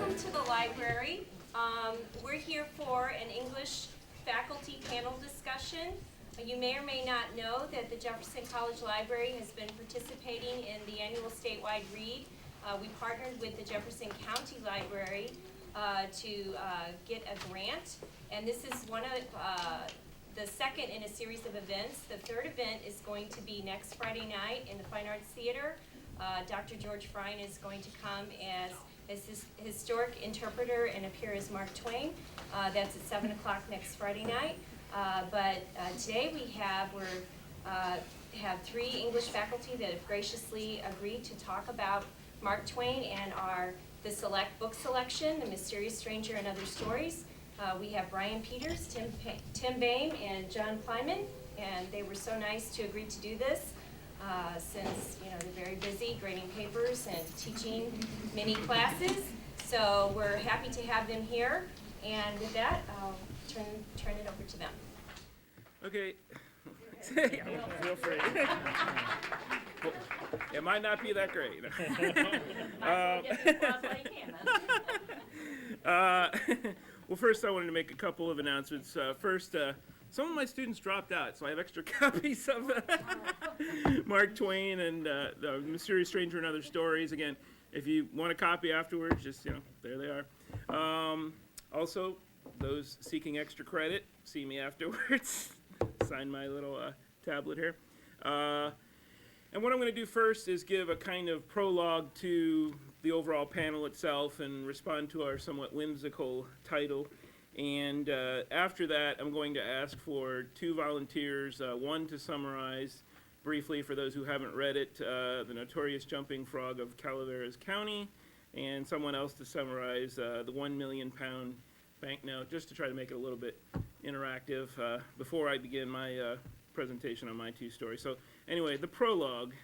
Welcome to the library. We're here for an English faculty panel discussion. You may or may not know that the Jefferson College Library has been participating in the annual statewide read. We partnered with the Jefferson County Library to get a grant, and this is one of the second in a series of events. The third event is going to be next Friday night in the Fine Arts Theater. Dr. George Bryan is going to come as his historic interpreter and appear as Mark Twain. That's at 7 o'clock next Friday night. But today we have three English faculty that have graciously agreed to talk about Mark Twain and the select book selection, The Mysterious Stranger and Other Stories. We have Bryan Peters, Tim Boehme, and John Pleimann, and they were so nice to agree to do this. Since they're very busy grading papers and teaching many classes, so we're happy to have them here. And with that, I'll turn it over to them. Okay. Feel free. Well, it might not be that great. Well, first I wanted to make a couple of announcements. First, some of my students dropped out, so I have extra copies of Mark Twain and The Mysterious Stranger and Other Stories. Again, if you want a copy afterwards, just, there they are. Also, those seeking extra credit, see me afterwards. Sign my little tablet here. And what I'm going to do first is give a kind of prologue to the overall panel itself and respond to our somewhat whimsical title. And after that, I'm going to ask for two volunteers, one to summarize briefly for those who haven't read it, The Notorious Jumping Frog of Calaveras County, and someone else to summarize the 1 million pound banknote, just to try to make it a little bit interactive before I begin my presentation on my two stories. So anyway, the prologue,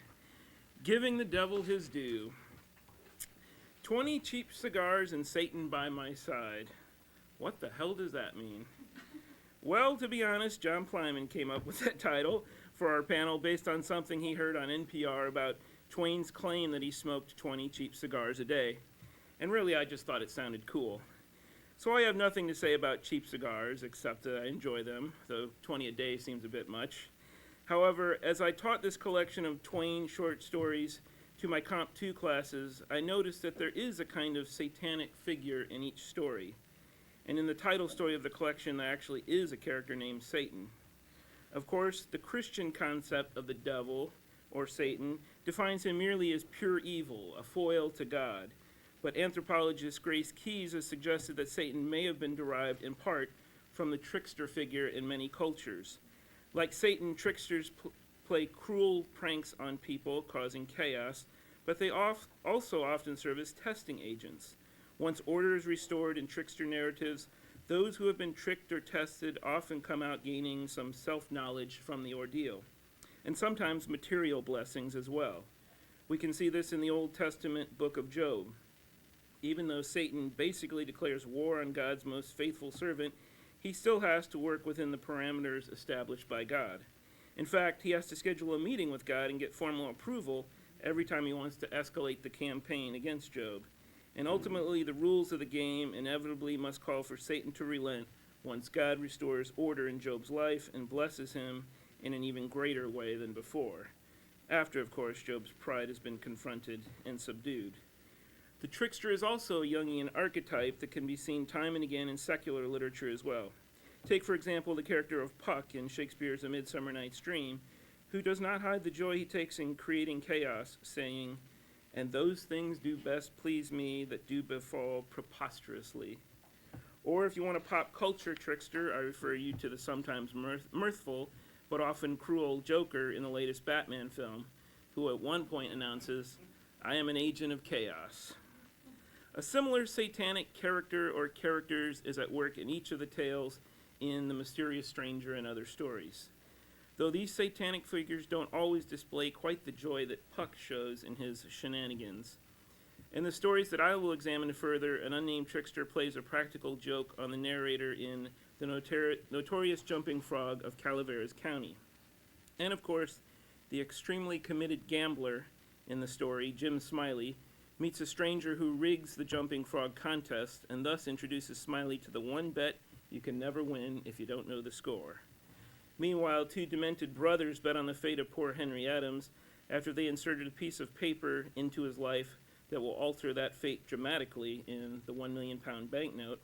Giving the Devil His Due. 20 cheap cigars and Satan by my side. What the hell does that mean? Well, to be honest, John Pleimann came up with that title for our panel based on something he heard on NPR about Twain's claim that he smoked 20 cheap cigars a day. And really, I just thought it sounded cool. So I have nothing to say about cheap cigars, except that I enjoy them, though 20 a day seems a bit much. However, as I taught this collection of Twain short stories to my Comp 2 classes, I noticed that there is a kind of satanic figure in each story. And in the title story of the collection, there actually is a character named Satan. Of course, the Christian concept of the devil, or Satan, defines him merely as pure evil, a foil to God. But anthropologist Grace Keyes has suggested that Satan may have been derived in part from the trickster figure in many cultures. Like Satan, tricksters play cruel pranks on people, causing chaos, but they also often serve as testing agents. Once order is restored in trickster narratives, those who have been tricked or tested often come out gaining some self-knowledge from the ordeal, and sometimes material blessings as well. We can see this in the Old Testament book of Job. Even though Satan basically declares war on God's most faithful servant, he still has to work within the parameters established by God. In fact, he has to schedule a meeting with God and get formal approval every time he wants to escalate the campaign against Job. And ultimately, the rules of the game inevitably must call for Satan to relent once God restores order in Job's life and blesses him in an even greater way than before. After, of course, Job's pride has been confronted and subdued. The trickster is also a Jungian archetype that can be seen time and again in secular literature as well. Take, for example, the character of Puck in Shakespeare's A Midsummer Night's Dream, who does not hide the joy he takes in creating chaos, saying, "And those things do best please me that do befall preposterously." Or if you want a pop culture trickster, I refer you to the sometimes mirthful but often cruel Joker in the latest Batman film, who at one point announces, "I am an agent of chaos." A similar satanic character or characters is at work in each of the tales in The Mysterious Stranger and Other Stories, though these satanic figures don't always display quite the joy that Puck shows in his shenanigans. In the stories that I will examine further, an unnamed trickster plays a practical joke on the narrator in The Notorious Jumping Frog of Calaveras County. And of course, the extremely committed gambler in the story, Jim Smiley, meets a stranger who rigs the jumping frog contest and thus introduces Smiley to the one bet you can never win if you don't know the score. Meanwhile, two demented brothers bet on the fate of poor Henry Adams after they inserted a piece of paper into his life that will alter that fate dramatically in the 1 million pound banknote.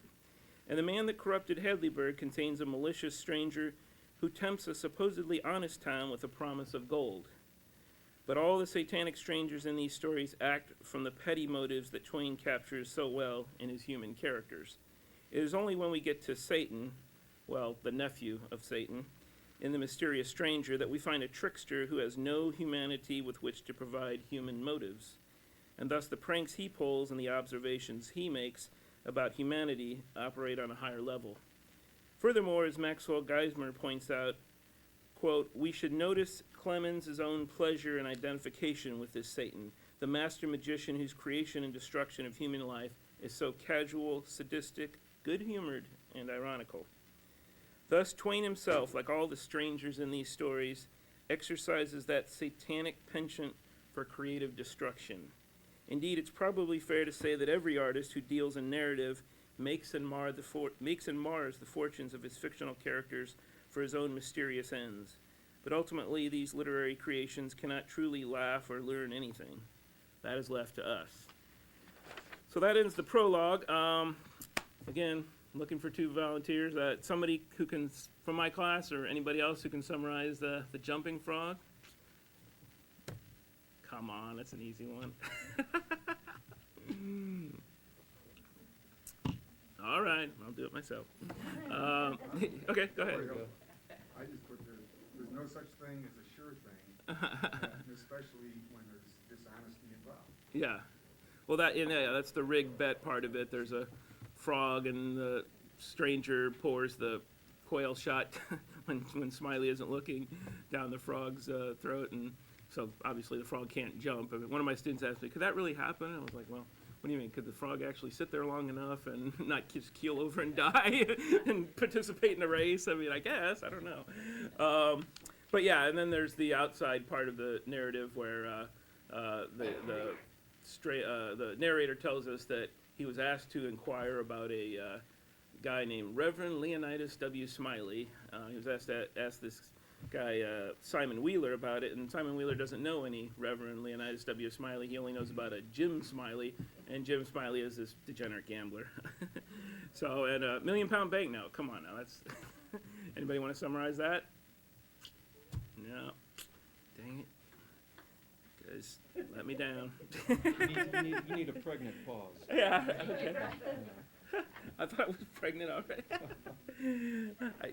And the man that corrupted Hadleyburg contains a malicious stranger who tempts a supposedly honest town with a promise of gold. But all the satanic strangers in these stories act from the petty motives that Twain captures so well in his human characters. It is only when we get to Satan, well, the nephew of Satan, in The Mysterious Stranger, that we find a trickster who has no humanity with which to provide human motives. And thus the pranks he pulls and the observations he makes about humanity operate on a higher level. Furthermore, as Maxwell Geismar points out, quote, we should notice Clemens' own pleasure and identification with this Satan, the master magician whose creation and destruction of human life is so casual, sadistic, good-humored, and ironical. Thus, Twain himself, like all the strangers in these stories, exercises that satanic penchant for creative destruction. Indeed, it's probably fair to say that every artist who deals in narrative makes and mars the fortunes of his fictional characters for his own mysterious ends. But ultimately, these literary creations cannot truly laugh or learn anything. That is left to us. So that ends the prologue. Again, looking for two volunteers. Somebody who can, from my class, or anybody else who can summarize the jumping frog. Come on, that's an easy one. All right, I'll do it myself. Okay, go ahead. I just put there's no such thing as a sure thing, especially when there's dishonesty involved. Yeah. Well, that's the rigged bet part of it. There's a frog, and the stranger pours the quail shot when Smiley isn't looking down the frog's throat, and so obviously the frog can't jump. I mean, one of my students asked me, could that really happen? And I was like, well, what do you mean? Could the frog actually sit there long enough and not just keel over and die and participate in the race? I mean, I guess. I don't know. But yeah, and then there's the outside part of the narrative where the narrator tells us that he was asked to inquire about a guy named Reverend Leonidas W. Smiley. He was asked to ask this guy Simon Wheeler about it, and Simon Wheeler doesn't know any Reverend Leonidas W. Smiley. He only knows about a Jim Smiley, and Jim Smiley is this degenerate gambler. So, and a £1 million banknote. Come on now, that's anybody want to summarize that? No. Dang it. Guys, let me down. You need a pregnant pause. Yeah. Okay. I thought I was pregnant already.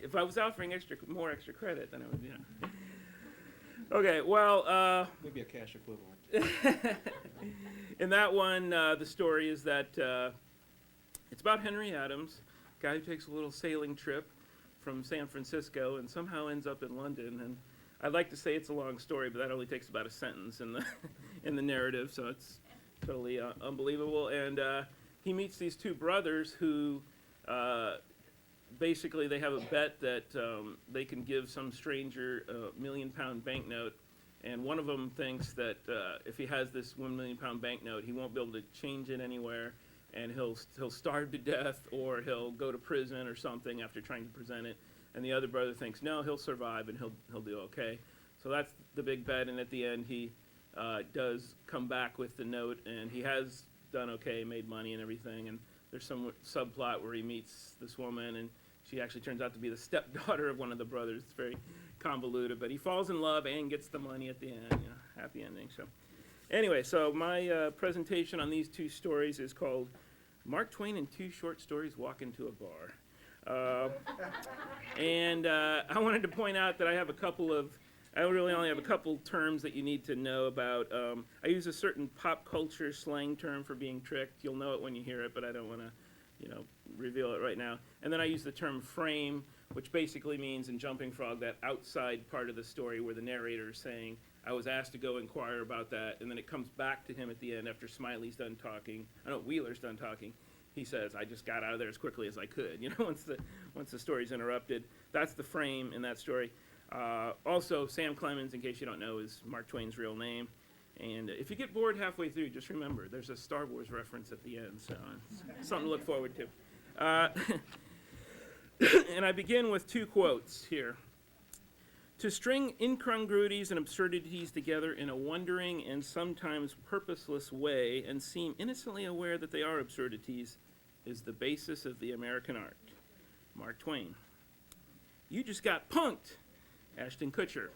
If I was offering more extra credit, then I would, yeah. Okay, well. Maybe a cash equivalent. In that one, the story is that it's about Henry Adams, a guy who takes a little sailing trip from San Francisco and somehow ends up in London. And I'd like to say it's a long story, but that only takes about a sentence in the in the narrative, so it's totally unbelievable. And he meets these two brothers who basically they have a bet that they can give some stranger a £1 million banknote, and one of them thinks that if he has this £1 million banknote, he won't be able to change it anywhere, and he'll starve to death, or he'll go to prison or something after trying to present it. And the other brother thinks, no, he'll survive and he'll do okay. So that's the big bet, and at the end he does come back with the note, and he has done okay, made money and everything, and there's some subplot where he meets this woman, and she actually turns out to be the stepdaughter of one of the brothers. It's very convoluted, but he falls in love and gets the money at the end. Happy ending. So anyway, so my presentation on these two stories is called Mark Twain and Two Short Stories Walk into a Bar. And I wanted to point out that I really only have a couple terms that you need to know about. I use a certain pop culture slang term for being tricked. You'll know it when you hear it, but I don't want to, reveal it right now. And then I use the term frame, which basically means in Jumping Frog that outside part of the story where the narrator is saying, I was asked to go inquire about that, and then it comes back to him at the end after Smiley's done talking. Wheeler's done talking. He says, I just got out of there as quickly as I could, once the story's interrupted. That's the frame in that story. Also, Sam Clemens, in case you don't know, is Mark Twain's real name. And if you get bored halfway through, just remember, there's a Star Wars reference at the end, so it's something to look forward to. And I begin with two quotes here. To string incongruities and absurdities together in a wondering and sometimes purposeless way and seem innocently aware that they are absurdities is the basis of the American art. Mark Twain. You just got punked, Ashton Kutcher.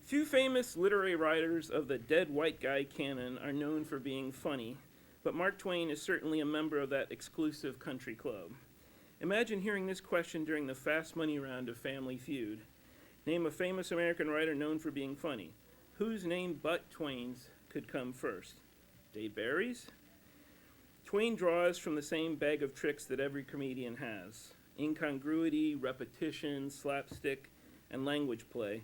Few famous literary writers of the dead white guy canon are known for being funny, but Mark Twain is certainly a member of that exclusive country club. Imagine hearing this question during the fast money round of Family Feud. Name a famous American writer known for being funny. Whose name but Twain's could come first? Dave Barry's? Twain draws from the same bag of tricks that every comedian has. Incongruity, repetition, slapstick, and language play.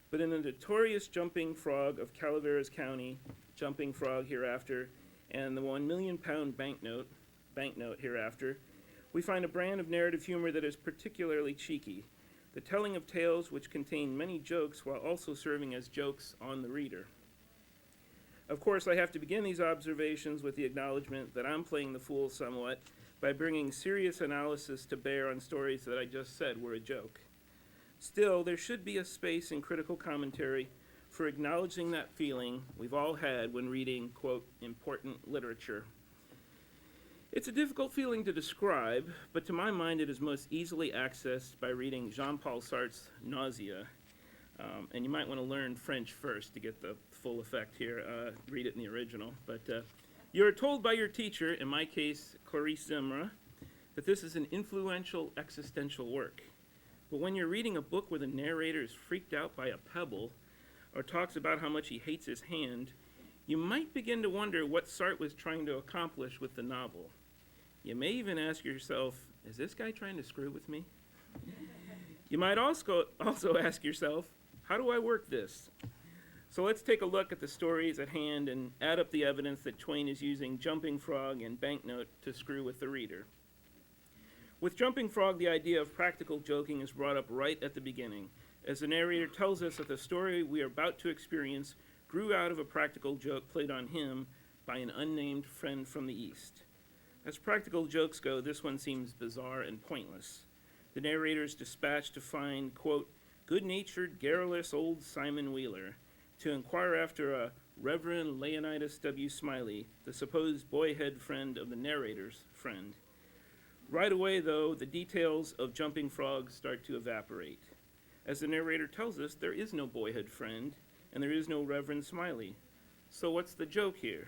But in the notorious Jumping Frog of Calaveras County, Jumping Frog hereafter, and the 1 million pound banknote hereafter, we find a brand of narrative humor that is particularly cheeky, the telling of tales which contain many jokes while also serving as jokes on the reader. Of course, I have to begin these observations with the acknowledgement that I'm playing the fool somewhat by bringing serious analysis to bear on stories that I just said were a joke. Still, there should be a space in critical commentary for acknowledging that feeling we've all had when reading, quote, important literature. It's a difficult feeling to describe, but to my mind it is most easily accessed by reading Jean-Paul Sartre's Nausea. And you might want to learn French first to get the full effect here. Read it in the original. But you are told by your teacher, in my case, Clarice Zimra, that this is an influential existential work. But when you're reading a book where the narrator is freaked out by a pebble or talks about how much he hates his hand, you might begin to wonder what Sartre was trying to accomplish with the novel. You may even ask yourself, is this guy trying to screw with me? You might also ask yourself, how do I work this? So let's take a look at the stories at hand and add up the evidence that Twain is using Jumping Frog and Banknote to screw with the reader. With Jumping Frog, the idea of practical joking is brought up right at the beginning, as the narrator tells us that the story we are about to experience grew out of a practical joke played on him by an unnamed friend from the East. As practical jokes go, this one seems bizarre and pointless. The narrator is dispatched to find, quote, good-natured, garrulous old Simon Wheeler, to inquire after a Reverend Leonidas W. Smiley, the supposed boyhead friend of the narrator's friend. Right away, though, the details of Jumping Frog start to evaporate. As the narrator tells us, there is no boyhood friend, and there is no Reverend Smiley. So what's the joke here?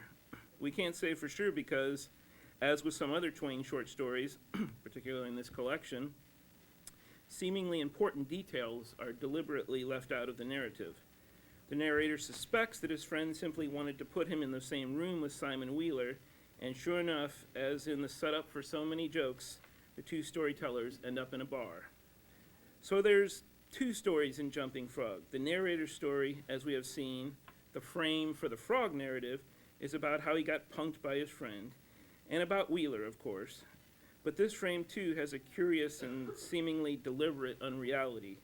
We can't say for sure because, as with some other Twain short stories, particularly in this collection, seemingly important details are deliberately left out of the narrative. The narrator suspects that his friend simply wanted to put him in the same room with Simon Wheeler, and sure enough, as in the setup for so many jokes, the two storytellers end up in a bar. So there's two stories in Jumping Frog. The narrator's story, as we have seen, the frame for the frog narrative, is about how he got punked by his friend, and about Wheeler, of course. But this frame, too, has a curious and seemingly deliberate unreality.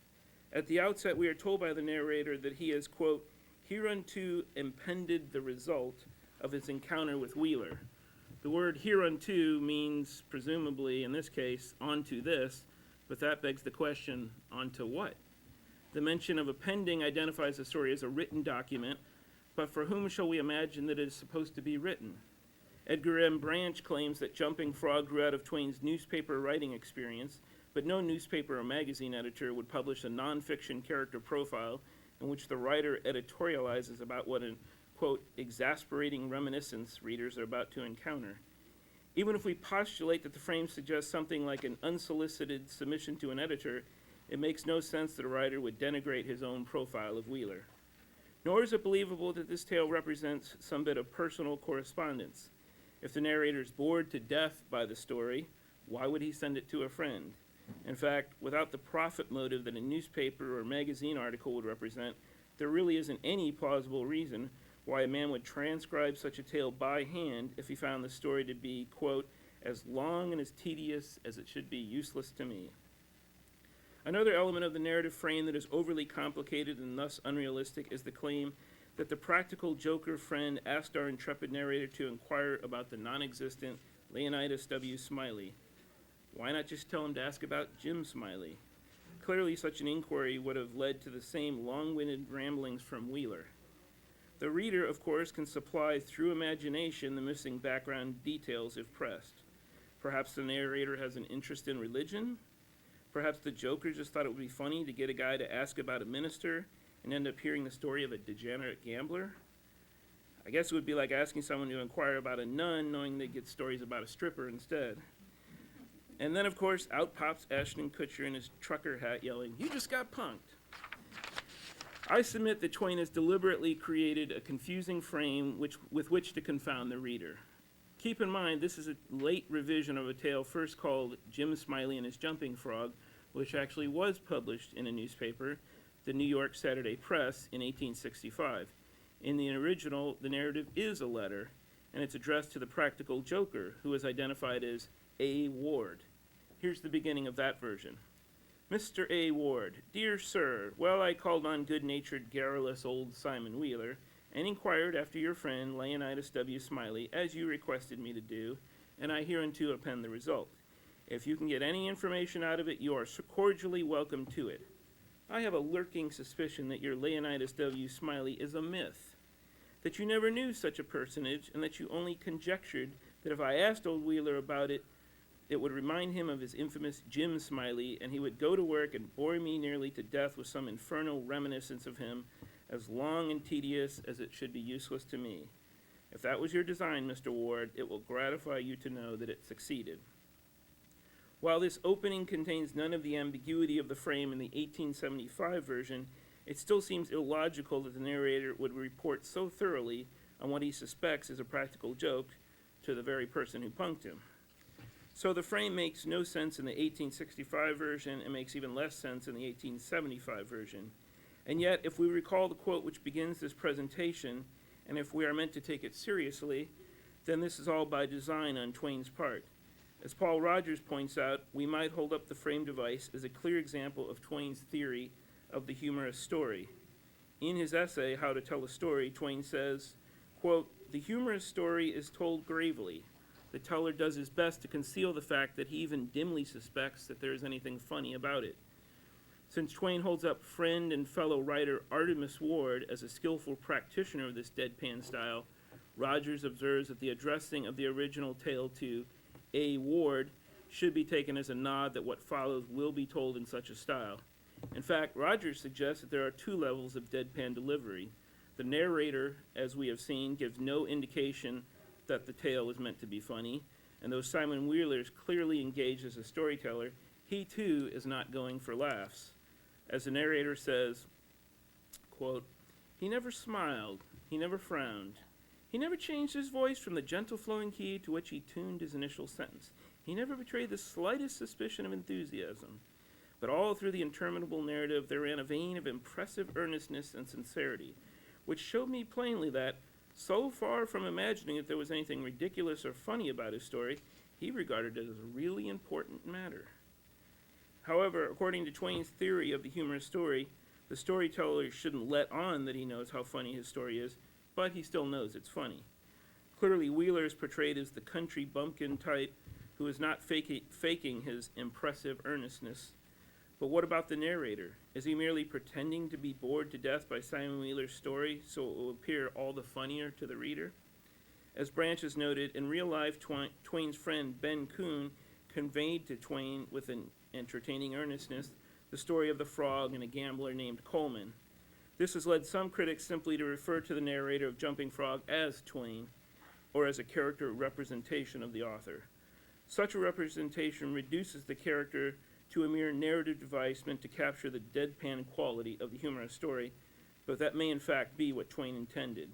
At the outset, we are told by the narrator that he has, quote, hereunto impended the result of his encounter with Wheeler. The word hereunto means, presumably, in this case, onto this, but that begs the question, onto what? The mention of appending identifies the story as a written document, but for whom shall we imagine that it is supposed to be written? Edgar M. Branch claims that Jumping Frog grew out of Twain's newspaper writing experience, but no newspaper or magazine editor would publish a nonfiction character profile in which the writer editorializes about what an, quote, exasperating reminiscence readers are about to encounter. Even if we postulate that the frame suggests something like an unsolicited submission to an editor, it makes no sense that a writer would denigrate his own profile of Wheeler. Nor is it believable that this tale represents some bit of personal correspondence. If the narrator is bored to death by the story, why would he send it to a friend? In fact, without the profit motive that a newspaper or magazine article would represent, there really isn't any plausible reason why a man would transcribe such a tale by hand if he found the story to be, quote, as long and as tedious as it should be useless to me. Another element of the narrative frame that is overly complicated and thus unrealistic is the claim that the practical joker friend asked our intrepid narrator to inquire about the non-existent Leonidas W. Smiley. Why not just tell him to ask about Jim Smiley? Clearly, such an inquiry would have led to the same long-winded ramblings from Wheeler. The reader, of course, can supply through imagination the missing background details if pressed. Perhaps the narrator has an interest in religion. Perhaps the joker just thought it would be funny to get a guy to ask about a minister and end up hearing the story of a degenerate gambler. I guess it would be like asking someone to inquire about a nun knowing they'd get stories about a stripper instead. And then, of course, out pops Ashton Kutcher in his trucker hat yelling, "You just got punked." I submit that Twain has deliberately created a confusing frame with which to confound the reader. Keep in mind, this is a late revision of a tale first called Jim Smiley and His Jumping Frog, which actually was published in a newspaper, the New York Saturday Press, in 1865. In the original, the narrative is a letter, and it's addressed to the practical joker, who is identified as A. Ward. Here's the beginning of that version. Mr. A. Ward, dear sir, well, I called on good-natured, garrulous old Simon Wheeler, and inquired after your friend Leonidas W. Smiley, as you requested me to do, and I hereunto append the result. If you can get any information out of it, you are cordially welcome to it. I have a lurking suspicion that your Leonidas W. Smiley is a myth, that you never knew such a personage, and that you only conjectured that if I asked old Wheeler about it, it would remind him of his infamous Jim Smiley, and he would go to work and bore me nearly to death with some infernal reminiscence of him, as long and tedious as it should be useless to me. If that was your design, Mr. Ward, it will gratify you to know that it succeeded. While this opening contains none of the ambiguity of the frame in the 1875 version, it still seems illogical that the narrator would report so thoroughly on what he suspects is a practical joke to the very person who punked him. So the frame makes no sense in the 1865 version and makes even less sense in the 1875 version. And yet, if we recall the quote which begins this presentation, and if we are meant to take it seriously, then this is all by design on Twain's part. As Paul Rogers points out, we might hold up the frame device as a clear example of Twain's theory of the humorous story. In his essay, How to Tell a Story, Twain says, quote, "The humorous story is told gravely. The teller does his best to conceal the fact that he even dimly suspects that there is anything funny about it." Since Twain holds up friend and fellow writer Artemus Ward as a skillful practitioner of this deadpan style, Rogers observes that the addressing of the original tale to A. Ward should be taken as a nod that what follows will be told in such a style. In fact, Rogers suggests that there are two levels of deadpan delivery. The narrator, as we have seen, gives no indication that the tale is meant to be funny, and though Simon Wheeler is clearly engaged as a storyteller, he too is not going for laughs. As the narrator says, quote, "He never smiled, he never frowned. He never changed his voice from the gentle flowing key to which he tuned his initial sentence. He never betrayed the slightest suspicion of enthusiasm. But all through the interminable narrative there ran a vein of impressive earnestness and sincerity, which showed me plainly that, so far from imagining that there was anything ridiculous or funny about his story, he regarded it as a really important matter." However, according to Twain's theory of the humorous story, the storyteller shouldn't let on that he knows how funny his story is, but he still knows it's funny. Clearly, Wheeler is portrayed as the country bumpkin type who is not faking his impressive earnestness. But what about the narrator? Is he merely pretending to be bored to death by Simon Wheeler's story so it will appear all the funnier to the reader? As Branch has noted, in real life, Twain's friend Ben Kuhn conveyed to Twain with an entertaining earnestness the story of the frog and a gambler named Coleman. This has led some critics simply to refer to the narrator of Jumping Frog as Twain, or as a character representation of the author. Such a representation reduces the character to a mere narrative device meant to capture the deadpan quality of the humorous story, but that may in fact be what Twain intended.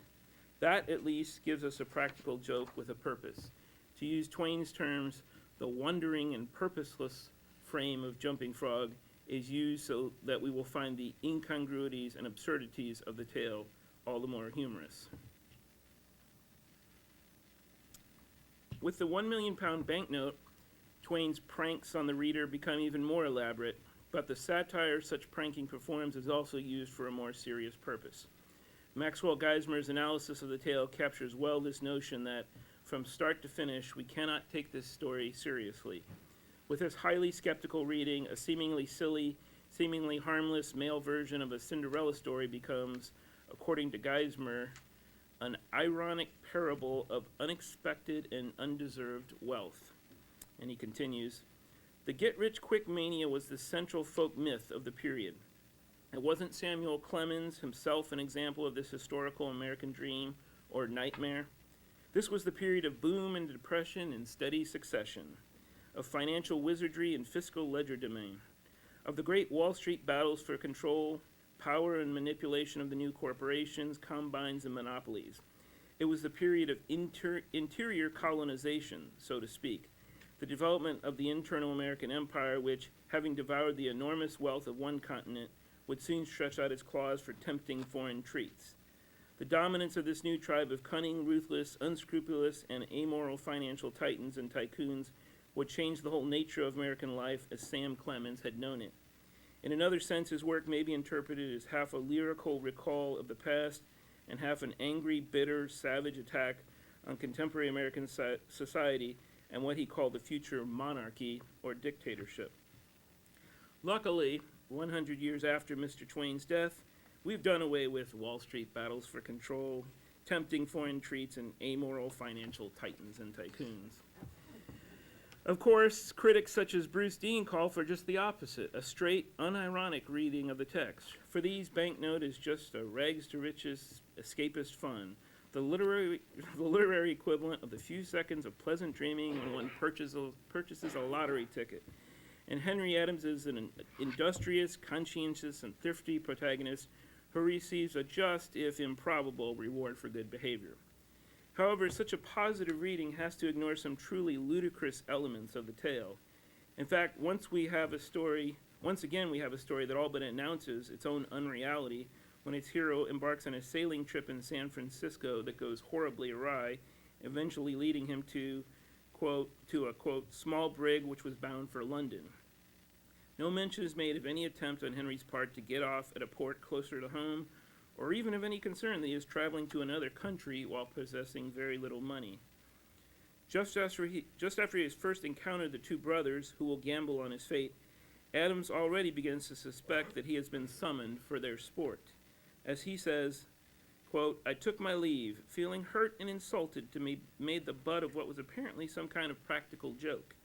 That, at least, gives us a practical joke with a purpose. To use Twain's terms, the wandering and purposeless frame of Jumping Frog is used so that we will find the incongruities and absurdities of the tale all the more humorous. With the £1 million banknote, Twain's pranks on the reader become even more elaborate, but the satire such pranking performs is also used for a more serious purpose. Maxwell Geismer's analysis of the tale captures well this notion that, from start to finish, we cannot take this story seriously. With this highly skeptical reading, a seemingly silly, seemingly harmless male version of a Cinderella story becomes, according to Geismer, an ironic parable of unexpected and undeserved wealth. And he continues, the get-rich-quick mania was the central folk myth of the period. It wasn't Samuel Clemens, himself an example of this historical American dream or nightmare. This was the period of boom and depression in steady succession, of financial wizardry and fiscal legerdemain, of the great Wall Street battles for control, power and manipulation of the new corporations, combines, and monopolies. It was the period of interior colonization, so to speak, the development of the internal American empire, which, having devoured the enormous wealth of one continent, would soon stretch out its claws for tempting foreign treats. The dominance of this new tribe of cunning, ruthless, unscrupulous, and amoral financial titans and tycoons would change the whole nature of American life as Sam Clemens had known it. In another sense, his work may be interpreted as half a lyrical recall of the past and half an angry, bitter, savage attack on contemporary American society and what he called the future monarchy or dictatorship. Luckily, 100 years after Mr. Twain's death, we've done away with Wall Street battles for control, tempting foreign treats, and amoral financial titans and tycoons. Of course, critics such as Bruce Dean call for just the opposite, a straight, unironic reading of the text. For these, Banknote is just a rags-to-riches escapist fun, the literary equivalent of the few seconds of pleasant dreaming when one purchases a lottery ticket. And Henry Adams is an industrious, conscientious, and thrifty protagonist who receives a just, if improbable, reward for good behavior. However, such a positive reading has to ignore some truly ludicrous elements of the tale. In fact, once again we have a story that all but announces its own unreality when its hero embarks on a sailing trip in San Francisco that goes horribly awry, eventually leading him to a, quote, small brig which was bound for London. No mention is made of any attempt on Henry's part to get off at a port closer to home, or even of any concern that he is traveling to another country while possessing very little money. Just after he has first encountered the two brothers who will gamble on his fate, Adams already begins to suspect that he has been summoned for their sport. As he says, quote, I took my leave, feeling hurt and insulted to be made the butt of what was apparently some kind of practical joke,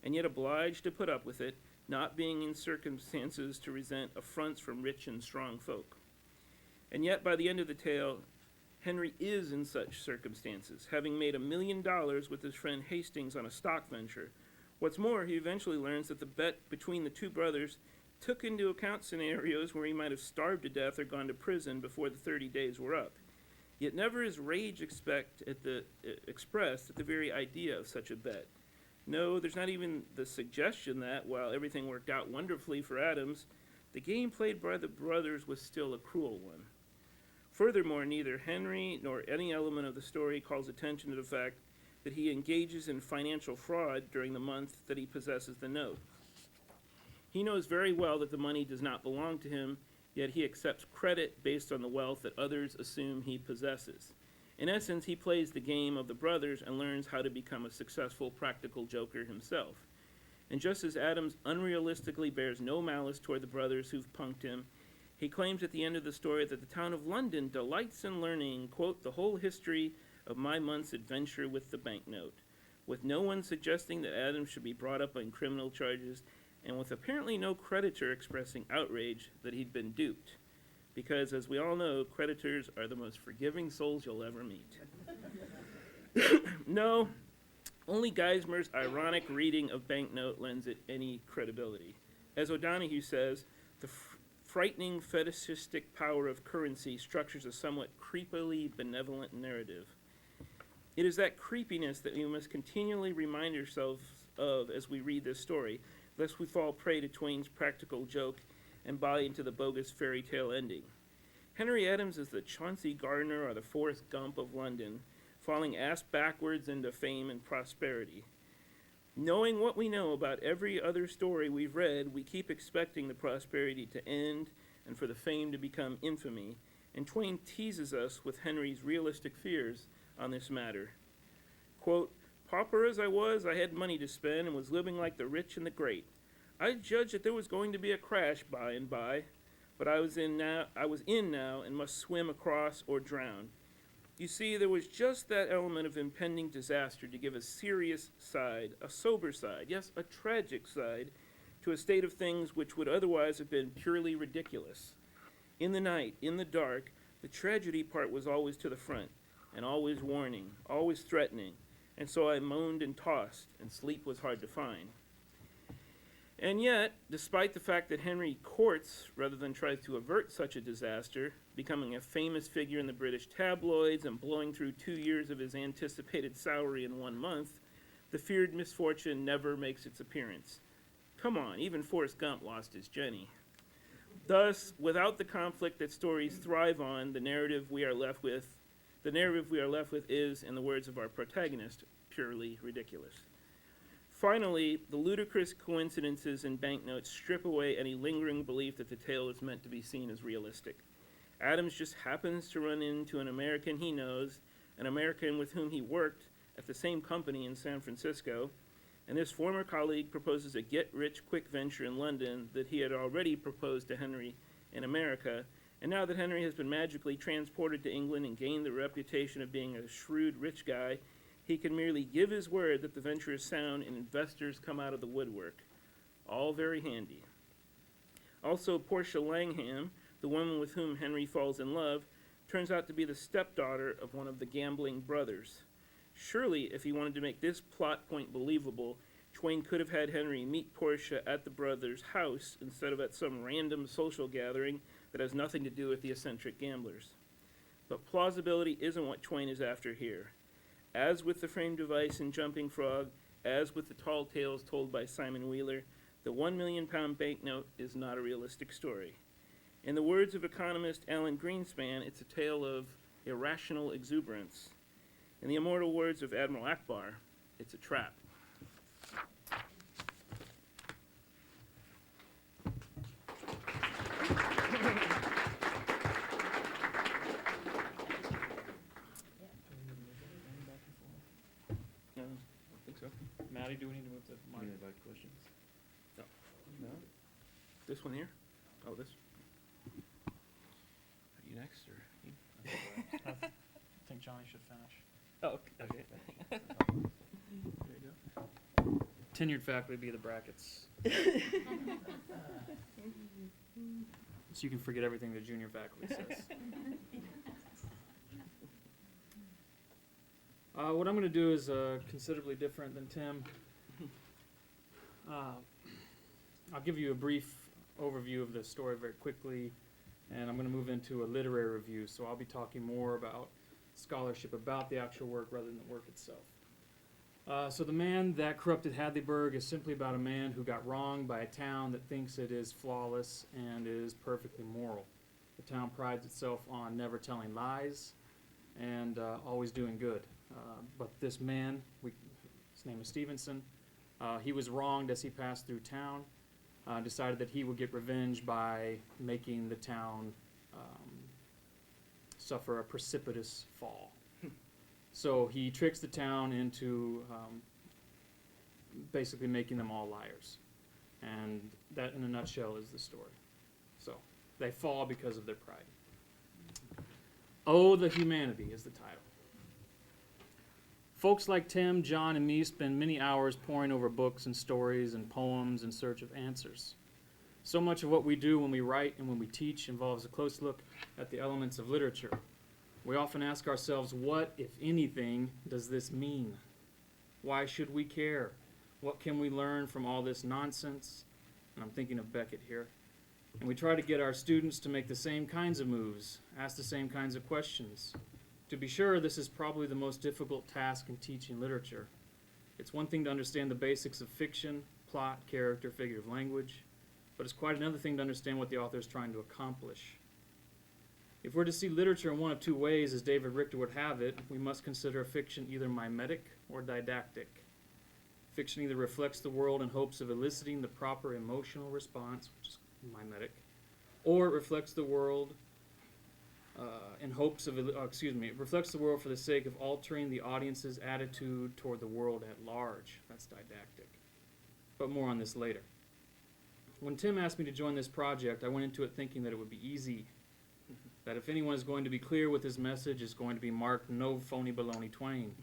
and yet obliged to put up with it, not being in circumstances to resent affronts from rich and strong folk. And yet, by the end of the tale, Henry is in such circumstances, having made $1 million with his friend Hastings on a stock venture. What's more, he eventually learns that the bet between the two brothers took into account scenarios where he might have starved to death or gone to prison before the 30 days were up. Yet never is rage expressed at the very idea of such a bet. No, there's not even the suggestion that, while everything worked out wonderfully for Adams, the game played by the brothers was still a cruel one. Furthermore, neither Henry nor any element of the story calls attention to the fact that he engages in financial fraud during the month that he possesses the note. He knows very well that the money does not belong to him, yet he accepts credit based on the wealth that others assume he possesses. In essence, he plays the game of the brothers and learns how to become a successful practical joker himself. And just as Adams unrealistically bears no malice toward the brothers who've punked him, he claims at the end of the story that the town of London delights in learning, quote, the whole history of my month's adventure with the banknote, with no one suggesting that Adams should be brought up on criminal charges, and with apparently no creditor expressing outrage that he'd been duped. Because, as we all know, creditors are the most forgiving souls you'll ever meet. No, only Geismer's ironic reading of Banknote lends it any credibility. As O'Donoghue says, the frightening fetishistic power of currency structures a somewhat creepily benevolent narrative. It is that creepiness that we must continually remind ourselves of as we read this story, lest we fall prey to Twain's practical joke and buy into the bogus fairy tale ending. Henry Adams is the Chauncey Gardiner or the Forrest Gump of London, falling ass backwards into fame and prosperity. Knowing what we know about every other story we've read, we keep expecting the prosperity to end and for the fame to become infamy, and Twain teases us with Henry's realistic fears on this matter. Quote, "Pauper as I was, I had money to spend and was living like the rich and the great. I judged that there was going to be a crash by and by, but I was in now and must swim across or drown. You see, there was just that element of impending disaster to give a serious side, a sober side, yes, a tragic side, to a state of things which would otherwise have been purely ridiculous. In the night, in the dark, the tragedy part was always to the front, and always warning, always threatening, and so I moaned and tossed, and sleep was hard to find. And yet, despite the fact that Henry courts rather than tries to avert such a disaster, becoming a famous figure in the British tabloids and blowing through 2 years of his anticipated salary in 1 month, the feared misfortune never makes its appearance. Come on, even Forrest Gump lost his Jenny. Thus, without the conflict that stories thrive on, the narrative we are left with is, in the words of our protagonist, purely ridiculous. Finally, the ludicrous coincidences in banknotes strip away any lingering belief that the tale is meant to be seen as realistic. Adams just happens to run into an American he knows, an American with whom he worked at the same company in San Francisco, and this former colleague proposes a get-rich-quick venture in London that he had already proposed to Henry in America, and now that Henry has been magically transported to England and gained the reputation of being a shrewd rich guy, he can merely give his word that the venture is sound and investors come out of the woodwork. All very handy. Also, Portia Langham, the woman with whom Henry falls in love, turns out to be the stepdaughter of one of the gambling brothers. Surely, if he wanted to make this plot point believable, Twain could have had Henry meet Portia at the brothers' house instead of at some random social gathering that has nothing to do with the eccentric gamblers. But plausibility isn't what Twain is after here. As with the framed device in Jumping Frog, as with the tall tales told by Simon Wheeler, the 1 million pound banknote is not a realistic story. In the words of economist Alan Greenspan, it's a tale of irrational exuberance. In the immortal words of Admiral Akbar, it's a trap. No, I don't think so. Maddie, do we need to move the You mic? invite questions? No? This one here? Oh, this. Are you next, or you? I think Johnny should finish. Oh, okay. There you go. Tenured faculty be the brackets. So you can forget everything the junior faculty says. What I'm going to do is considerably different than Tim. I'll give you a brief overview of the story very quickly, and I'm going to move into a literary review, so I'll be talking more about scholarship about the actual work rather than the work itself. So The Man That Corrupted Hadleyburg is simply about a man who got wronged by a town that thinks it is flawless and is perfectly moral. The town prides itself on never telling lies and always doing good. But this man, his name is Stevenson, he was wronged as he passed through town, decided that he would get revenge by making the town suffer a precipitous fall. So he tricks the town into basically making them all liars. And that, in a nutshell, is the story. So they fall because of their pride. Oh, the Humanity is the title. Folks like Tim, John, and me spend many hours poring over books and stories and poems in search of answers. So much of what we do when we write and when we teach involves a close look at the elements of literature. We often ask ourselves, what, if anything, does this mean? Why should we care? What can we learn from all this nonsense? And I'm thinking of Beckett here. And we try to get our students to make the same kinds of moves, ask the same kinds of questions. To be sure, this is probably the most difficult task in teaching literature. It's one thing to understand the basics of fiction, plot, character, figurative language, but it's quite another thing to understand what the author is trying to accomplish. If we're to see literature in one of two ways, as David Richter would have it, we must consider fiction either mimetic or didactic. Fiction either reflects the world in hopes of eliciting the proper emotional response, which is mimetic, or it reflects the world in hopes of, it reflects the world for the sake of altering the audience's attitude toward the world at large. That's didactic. But more on this later. When Tim asked me to join this project, I went into it thinking that it would be easy. That if anyone is going to be clear with his message, it's going to be marked no phony baloney Twain.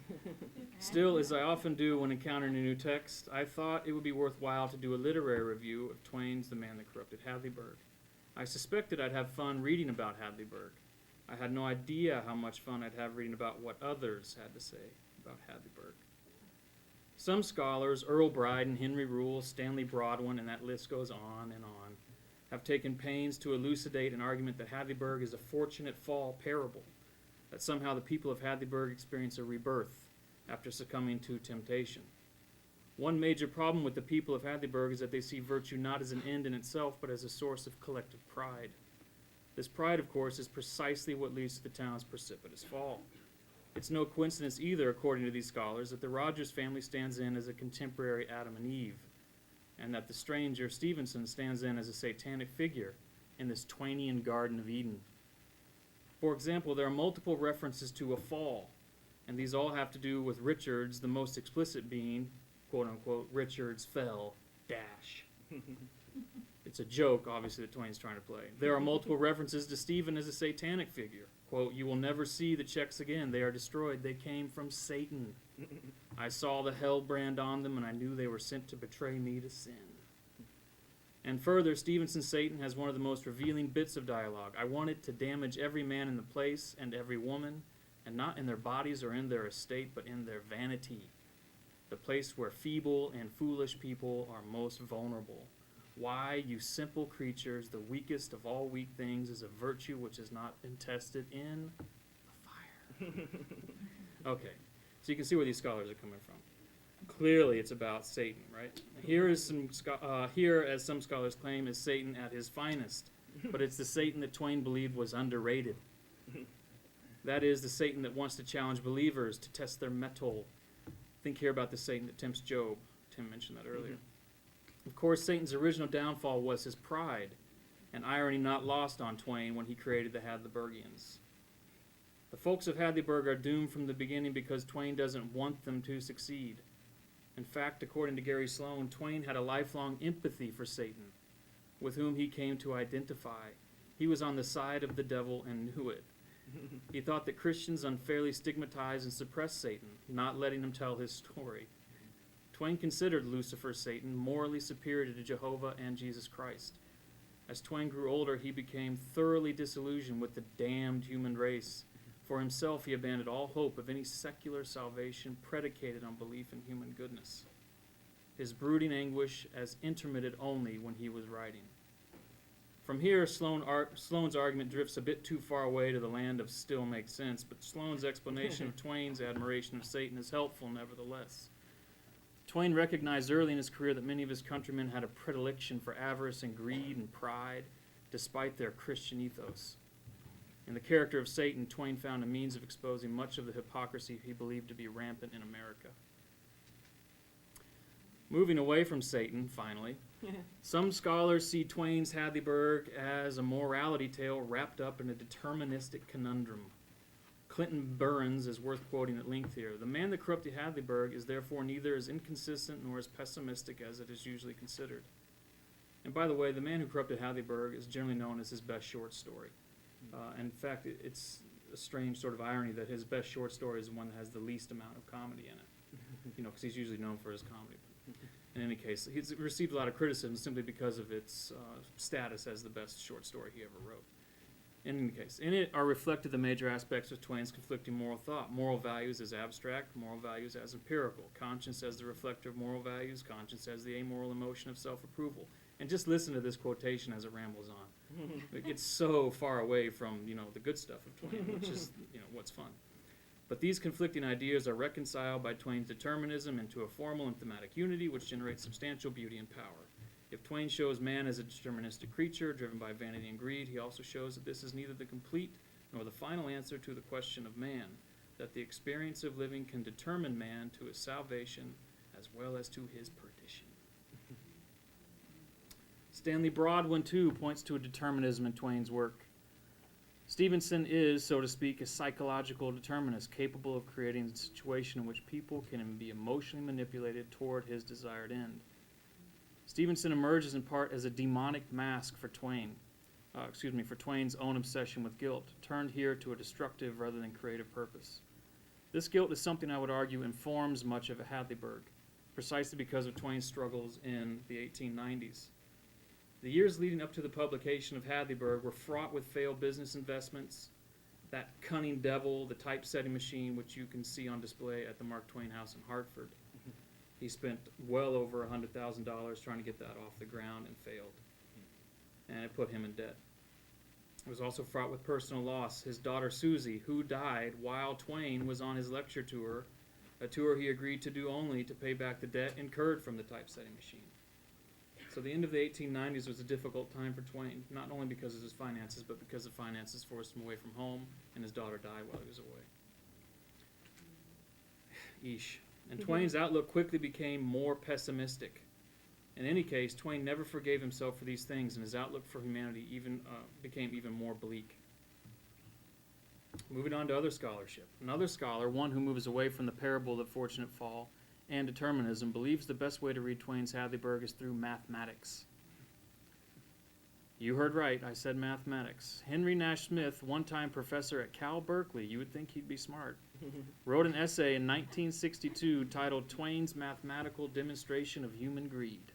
Still, as I often do when encountering a new text, I thought it would be worthwhile to do a literary review of Twain's The Man That Corrupted Hadleyburg. I suspected I'd have fun reading about Hadleyburg. I had no idea how much fun I'd have reading about what others had to say about Hadleyburg. Some scholars, Earl Bryan, Henry Rule, Stanley Broadwin, and that list goes on, have taken pains to elucidate an argument that Hadleyburg is a fortunate fall parable, that somehow the people of Hadleyburg experience a rebirth after succumbing to temptation. One major problem with the people of Hadleyburg is that they see virtue not as an end in itself, but as a source of collective pride. This pride, of course, is precisely what leads to the town's precipitous fall. It's no coincidence either, according to these scholars, that the Rogers family stands in as a contemporary Adam and Eve, and that the stranger, Stevenson, stands in as a satanic figure in this Twainian Garden of Eden. For example, there are multiple references to a fall, and these all have to do with Richards, the most explicit being, quote-unquote, Richards fell, dash. It's a joke, obviously, that Twain's trying to play. There are multiple references to Stephen as a satanic figure. Quote, you will never see the checks again. They are destroyed. They came from Satan. I saw the hell brand on them, and I knew they were sent to betray me to sin. And further, Stevenson's Satan has one of the most revealing bits of dialogue. I wanted to damage every man in the place and every woman, and not in their bodies or in their estate, but in their vanity, the place where feeble and foolish people are most vulnerable. Why, you simple creatures, the weakest of all weak things is a virtue which has not been tested in the fire. Okay, so you can see where these scholars are coming from. Clearly, it's about Satan, right? Here, as some scholars claim, is Satan at his finest, but it's the Satan that Twain believed was underrated. That is, the Satan that wants to challenge believers to test their mettle. Think here about the Satan that tempts Job. Tim mentioned that earlier. Of course, Satan's original downfall was his pride, an irony not lost on Twain when he created the Hadleyburgians. The folks of Hadleyburg are doomed from the beginning because Twain doesn't want them to succeed. In fact, according to Gary Sloan, Twain had a lifelong empathy for Satan, with whom he came to identify. He was on the side of the devil and knew it. He thought that Christians unfairly stigmatized and suppressed Satan, not letting him tell his story. Twain considered Lucifer, Satan, morally superior to Jehovah and Jesus Christ. As Twain grew older, he became thoroughly disillusioned with the damned human race. For himself, he abandoned all hope of any secular salvation predicated on belief in human goodness. His brooding anguish as intermitted only when he was writing. From here, Sloane's argument drifts a bit too far away to the land of still makes sense, but Sloane's explanation of Twain's admiration of Satan is helpful nevertheless. Twain recognized early in his career that many of his countrymen had a predilection for avarice and greed and pride, despite their Christian ethos. In the character of Satan, Twain found a means of exposing much of the hypocrisy he believed to be rampant in America. Moving away from Satan, finally, some scholars see Twain's Hadleyburg as a morality tale wrapped up in a deterministic conundrum. Clinton Burns is worth quoting at length here. The Man That Corrupted Hadleyburg is therefore neither as inconsistent nor as pessimistic as it is usually considered. And by the way, The Man Who Corrupted Hadleyburg is generally known as his best short story. In fact, it's a strange sort of irony that his best short story is the one that has the least amount of comedy in it. You know, because he's usually known for his comedy. In any case, he's received a lot of criticism simply because of its status as the best short story he ever wrote. In any case, in it are reflected the major aspects of Twain's conflicting moral thought. Moral values as abstract, moral values as empirical, conscience as the reflector of moral values, conscience as the amoral emotion of self-approval. And just listen to this quotation as it rambles on. It gets so far away from, the good stuff of Twain, which is, what's fun. But these conflicting ideas are reconciled by Twain's determinism into a formal and thematic unity which generates substantial beauty and power. If Twain shows man as a deterministic creature driven by vanity and greed, he also shows that this is neither the complete nor the final answer to the question of man, that the experience of living can determine man to his salvation as well as to his perdition. Stanley Broadwin, too, points to a determinism in Twain's work. Stevenson is, so to speak, a psychological determinist capable of creating a situation in which people can be emotionally manipulated toward his desired end. Stevenson emerges in part as a demonic mask for for Twain's own obsession with guilt, turned here to a destructive rather than creative purpose. This guilt is something I would argue informs much of Hadleyburg, precisely because of Twain's struggles in the 1890s. The years leading up to the publication of Hadleyburg were fraught with failed business investments, that cunning devil, the typesetting machine, which you can see on display at the Mark Twain House in Hartford. He spent well over $100,000 trying to get that off the ground and failed. And it put him in debt. It was also fraught with personal loss. His daughter Susie, who died while Twain was on his lecture tour, a tour he agreed to do only to pay back the debt incurred from the typesetting machine. So the end of the 1890s was a difficult time for Twain, not only because of his finances, but because the finances forced him away from home, and his daughter died while he was away. Eesh. And Twain's outlook quickly became more pessimistic. In any case, Twain never forgave himself for these things, and his outlook for humanity became even more bleak. Moving on to other scholarship. Another scholar, one who moves away from the parable of fortunate fall and determinism, believes the best way to read Twain's Hadleyburg is through mathematics. You heard right, I said mathematics. Henry Nash Smith, one-time professor at Cal Berkeley, you would think he'd be smart, wrote an essay in 1962 titled Twain's Mathematical Demonstration of Human Greed,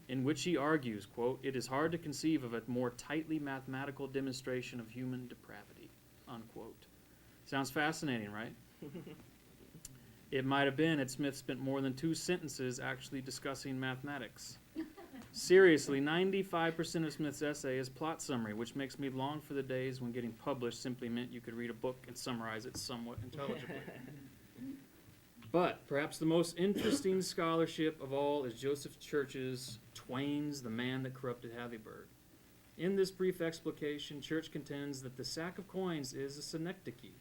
in which he argues, quote, "It is hard to conceive of a more tightly mathematical demonstration of human depravity," unquote. Sounds fascinating, right? It might have been had Smith spent more than 2 sentences actually discussing mathematics. Seriously, 95% of Smith's essay is plot summary, which makes me long for the days when getting published simply meant you could read a book and summarize it somewhat intelligibly. But perhaps the most interesting scholarship of all is Joseph Church's Twain's The Man That Corrupted Hadleyburg. In this brief explication, Church contends that the sack of coins is a synecdoche,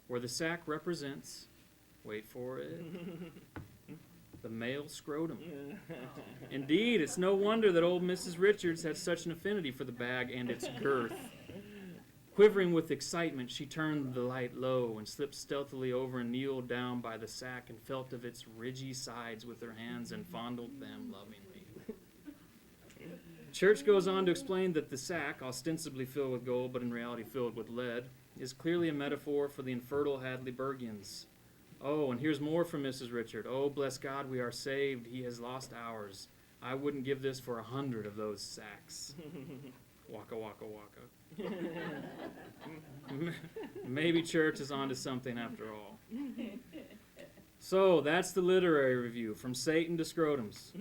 where the sack represents, wait for it, the male scrotum. Indeed, it's no wonder that old Mrs. Richards had such an affinity for the bag and its girth. Quivering with excitement, she turned the light low and slipped stealthily over and kneeled down by the sack and felt of its ridgy sides with her hands and fondled them lovingly. Church goes on to explain that the sack, ostensibly filled with gold but in reality filled with lead, is clearly a metaphor for the infertile Hadleyburgians. Oh, and here's more from Mrs. Richard. "Oh, bless God, we are saved. He has lost ours. I wouldn't give this for 100 of those sacks." Waka, waka, waka. Maybe Church is onto something after all. So, that's the literary review, from Satan to scrotums.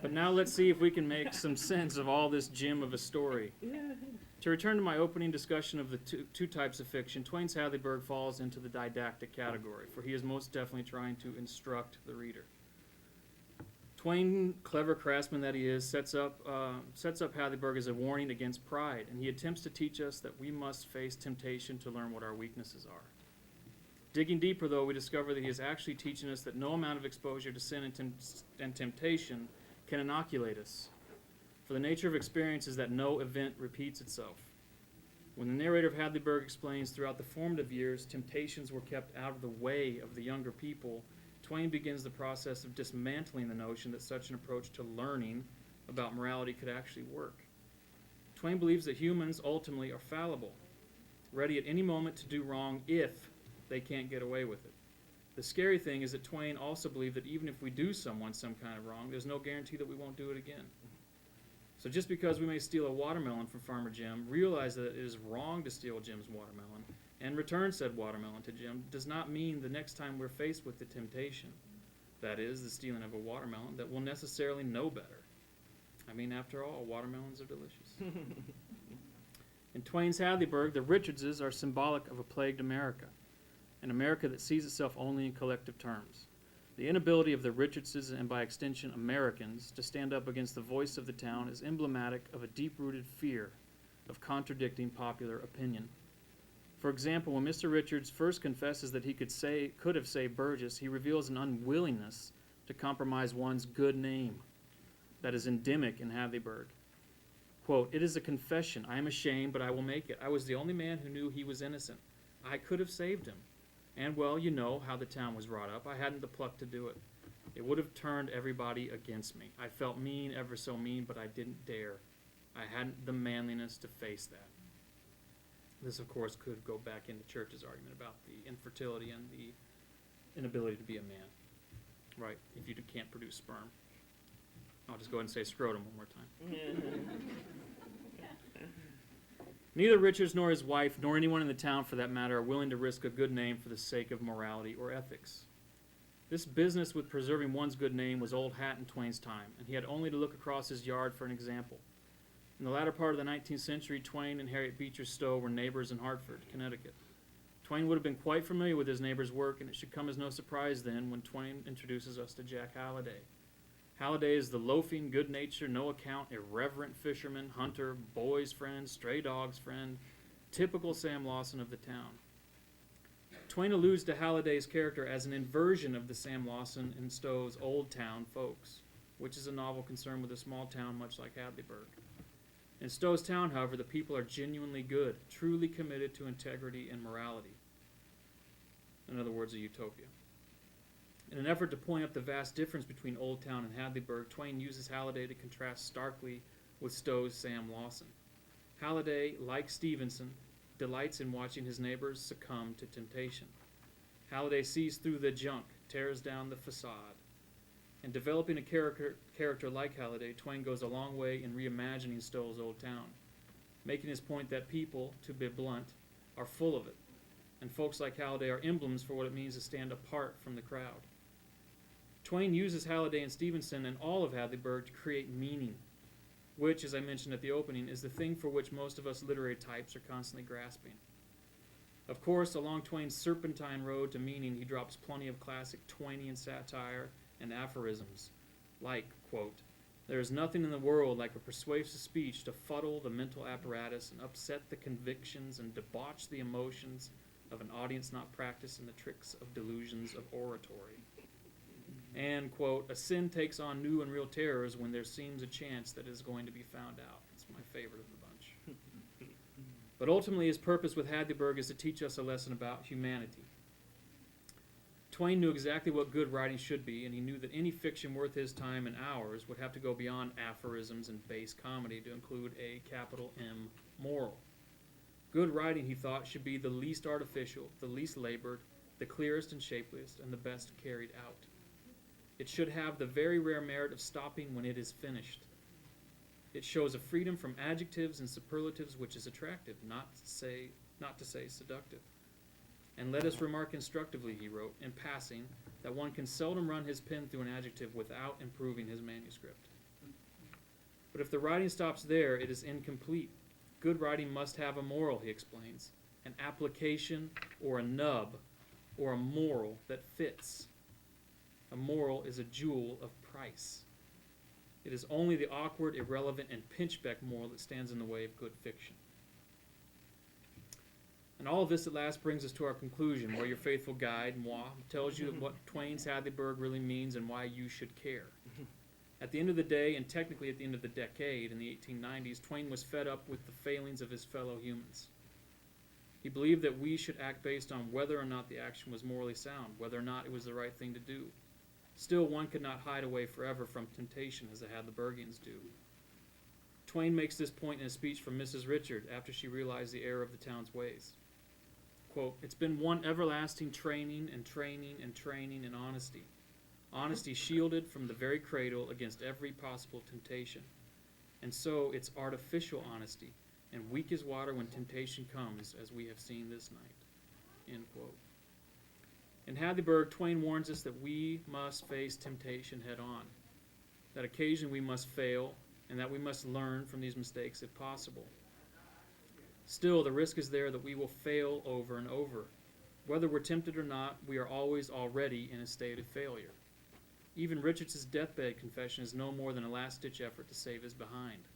But now let's see if we can make some sense of all this gem of a story. To return to my opening discussion of the two types of fiction, Twain's Hadleyburg falls into the didactic category, for he is most definitely trying to instruct the reader. Twain, clever craftsman that he is, sets up Hadleyburg as a warning against pride, and he attempts to teach us that we must face temptation to learn what our weaknesses are. Digging deeper, though, we discover that he is actually teaching us that no amount of exposure to sin and temptation can inoculate us. For the nature of experience is that no event repeats itself. When the narrator of Hadleyburg explains throughout the formative years temptations were kept out of the way of the younger people, Twain begins the process of dismantling the notion that such an approach to learning about morality could actually work. Twain believes that humans ultimately are fallible, ready at any moment to do wrong if they can't get away with it. The scary thing is that Twain also believed that even if we do someone some kind of wrong, there's no guarantee that we won't do it again. So just because we may steal a watermelon from Farmer Jim, realize that it is wrong to steal Jim's watermelon, and return said watermelon to Jim, does not mean the next time we're faced with the temptation, that is, the stealing of a watermelon, that we'll necessarily know better. I mean, after all, watermelons are delicious. In Twain's Hadleyburg, the Richardses are symbolic of a plagued America, an America that sees itself only in collective terms. The inability of the Richardses, and by extension Americans, to stand up against the voice of the town is emblematic of a deep-rooted fear of contradicting popular opinion. For example, when Mr. Richards first confesses that he could have saved Burgess, he reveals an unwillingness to compromise one's good name that is endemic in Hadleyburg. Quote, "It is a confession. I am ashamed, but I will make it. I was the only man who knew he was innocent. I could have saved him. And, well, you know how the town was wrought up. I hadn't the pluck to do it. It would have turned everybody against me. I felt mean, ever so mean, but I didn't dare. I hadn't the manliness to face that." This, of course, could go back into Church's argument about the infertility and the inability to be a man, right? If you can't produce sperm. I'll just go ahead and say scrotum one more time. Neither Richards nor his wife, nor anyone in the town for that matter, are willing to risk a good name for the sake of morality or ethics. This business with preserving one's good name was old hat in Twain's time, and he had only to look across his yard for an example. In the latter part of the 19th century, Twain and Harriet Beecher Stowe were neighbors in Hartford, Connecticut. Twain would have been quite familiar with his neighbor's work, and it should come as no surprise then when Twain introduces us to Jack Halliday. Halliday is the loafing, good-natured, no-account, irreverent fisherman, hunter, boy's friend, stray dog's friend, typical Sam Lawson of the town. Twain alludes to Halliday's character as an inversion of the Sam Lawson in Stowe's Old Town Folks, which is a novel concerned with a small town much like Hadleyburg. In Stowe's town, however, the people are genuinely good, truly committed to integrity and morality. In other words, a utopia. In an effort to point out the vast difference between Old Town and Hadleyburg, Twain uses Halliday to contrast starkly with Stowe's Sam Lawson. Halliday, like Stevenson, delights in watching his neighbors succumb to temptation. Halliday sees through the junk, tears down the facade. In developing a character like Halliday, Twain goes a long way in reimagining Stowe's Old Town, making his point that people, to be blunt, are full of it, and folks like Halliday are emblems for what it means to stand apart from the crowd. Twain uses Halliday and Stevenson and all of Hadleyburg to create meaning, which, as I mentioned at the opening, is the thing for which most of us literary types are constantly grasping. Of course, along Twain's serpentine road to meaning, he drops plenty of classic Twainian satire and aphorisms, like, quote, "There is nothing in the world like a persuasive speech to fuddle the mental apparatus and upset the convictions and debauch the emotions of an audience not practiced in the tricks of delusions of oratory." And, quote, "A sin takes on new and real terrors when there seems a chance that it is going to be found out." That's my favorite of the bunch. But ultimately, his purpose with Hadleyburg is to teach us a lesson about humanity. Twain knew exactly what good writing should be, and he knew that any fiction worth his time and ours would have to go beyond aphorisms and base comedy to include a capital M moral. Good writing, he thought, should be the least artificial, the least labored, the clearest and shapeliest, and the best carried out. It should have the very rare merit of stopping when it is finished. It shows a freedom from adjectives and superlatives which is attractive, not to say seductive. And let us remark instructively, he wrote, in passing, that one can seldom run his pen through an adjective without improving his manuscript. But if the writing stops there, it is incomplete. Good writing must have a moral, he explains, an application or a nub or a moral that fits. A moral is a jewel of price. It is only the awkward, irrelevant, and pinchbeck moral that stands in the way of good fiction. And all of this at last brings us to our conclusion, where your faithful guide, moi, tells you what Twain's Hadleyburg really means and why you should care. At the end of the day, and technically at the end of the decade, in the 1890s, Twain was fed up with the failings of his fellow humans. He believed that we should act based on whether or not the action was morally sound, whether or not it was the right thing to do. Still, one could not hide away forever from temptation as the Hadleyburgians do. Twain makes this point in a speech from Mrs. Richard after she realized the error of the town's ways. Quote, "It's been one everlasting training and training and training in honesty. Honesty shielded from the very cradle against every possible temptation. And so it's artificial honesty, and weak as water when temptation comes, as we have seen this night." End quote. In Hadleyburg, Twain warns us that we must face temptation head on, that occasionally we must fail, and that we must learn from these mistakes if possible. Still, the risk is there that we will fail over and over. Whether we're tempted or not, we are always already in a state of failure. Even Richards' deathbed confession is no more than a last-ditch effort to save his behind.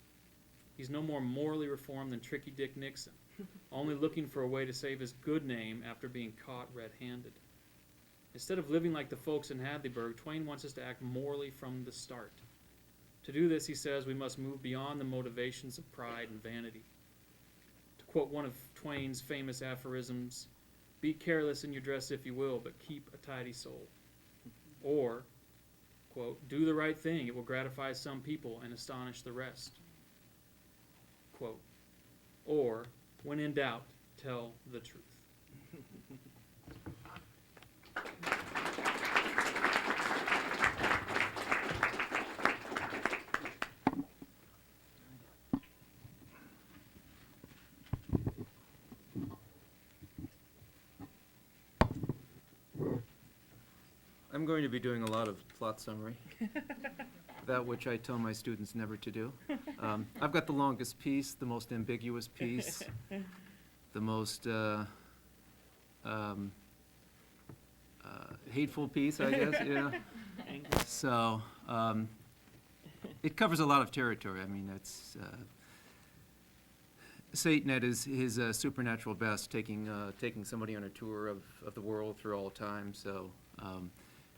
He's no more morally reformed than Tricky Dick Nixon, only looking for a way to save his good name after being caught red-handed. Instead of living like the folks in Hadleyburg, Twain wants us to act morally from the start, To do this, he says, we must move beyond the motivations of pride and vanity. To quote one of Twain's famous aphorisms, be careless in your dress if you will, but keep a tidy soul. Or, quote, do the right thing, it will gratify some people and astonish the rest. Quote, or, when in doubt, tell the truth. I'm going to be doing a lot of plot summary, that which I tell my students never to do. I've got the longest piece, the most ambiguous piece, the most hateful piece, I guess, yeah. So, it covers a lot of territory. I mean, it's Satan at his supernatural best, taking somebody on a tour of the world through all time. So,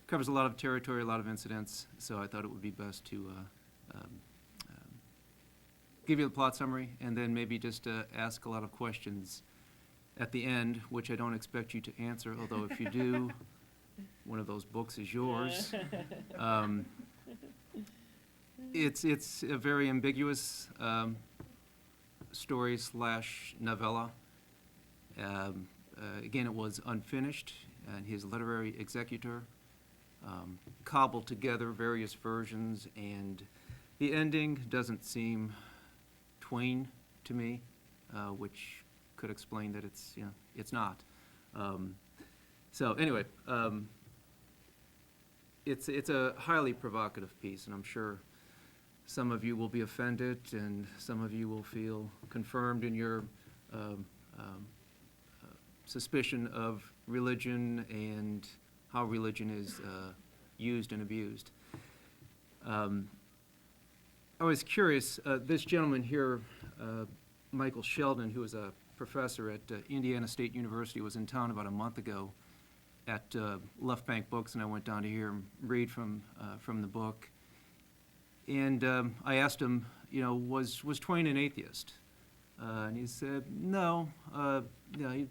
covers a lot of territory, a lot of incidents. So I thought it would be best to give you the plot summary, and then maybe just ask a lot of questions at the end, which I don't expect you to answer, although if you do, one of those books is yours. It's a very ambiguous story / novella. Again, it was unfinished, and his literary executor cobbled together various versions, and the ending doesn't seem Twain to me, which could explain that it's not. So anyway, it's a highly provocative piece, and I'm sure some of you will be offended, and some of you will feel confirmed in your suspicion of religion and how religion is used and abused. I was curious, this gentleman here, Michael Sheldon, who is a professor at Indiana State University, was in town about a month ago at Left Bank Books, and I went down to hear him read from the book. And I asked him, was Twain an atheist? And he said, no, he